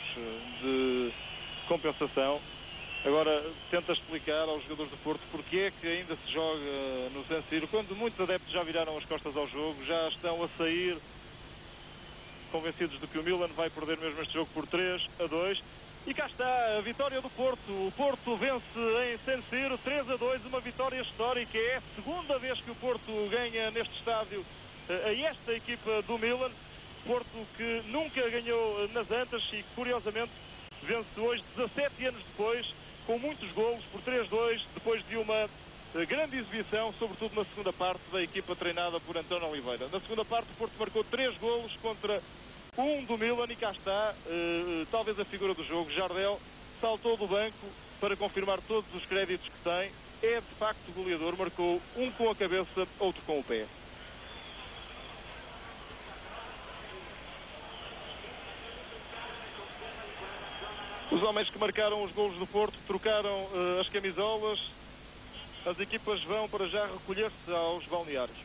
de compensação. Agora tenta explicar aos jogadores do Porto porque é que ainda se joga no San Siro, quando muitos adeptos já viraram as costas ao jogo, já estão a sair convencidos de que o Milan vai perder mesmo este jogo por 3-2. E cá está a vitória do Porto. O Porto vence em San Siro 3-2, uma vitória histórica. É a segunda vez que o Porto ganha neste estádio a esta equipa do Milan. Porto que nunca ganhou nas Antas e curiosamente vence hoje, 17 anos depois, com muitos golos, por 3-2, depois de uma grande exibição, sobretudo na segunda parte, da equipa treinada por António Oliveira. Na segunda parte o Porto marcou 3 golos contra 1 do Milan, e cá está talvez a figura do jogo. Jardel saltou do banco para confirmar todos os créditos que tem. É de facto goleador, marcou um com a cabeça, outro com o pé. Os homens que marcaram os golos do Porto trocaram as camisolas. As equipas vão para já recolher-se aos balneários.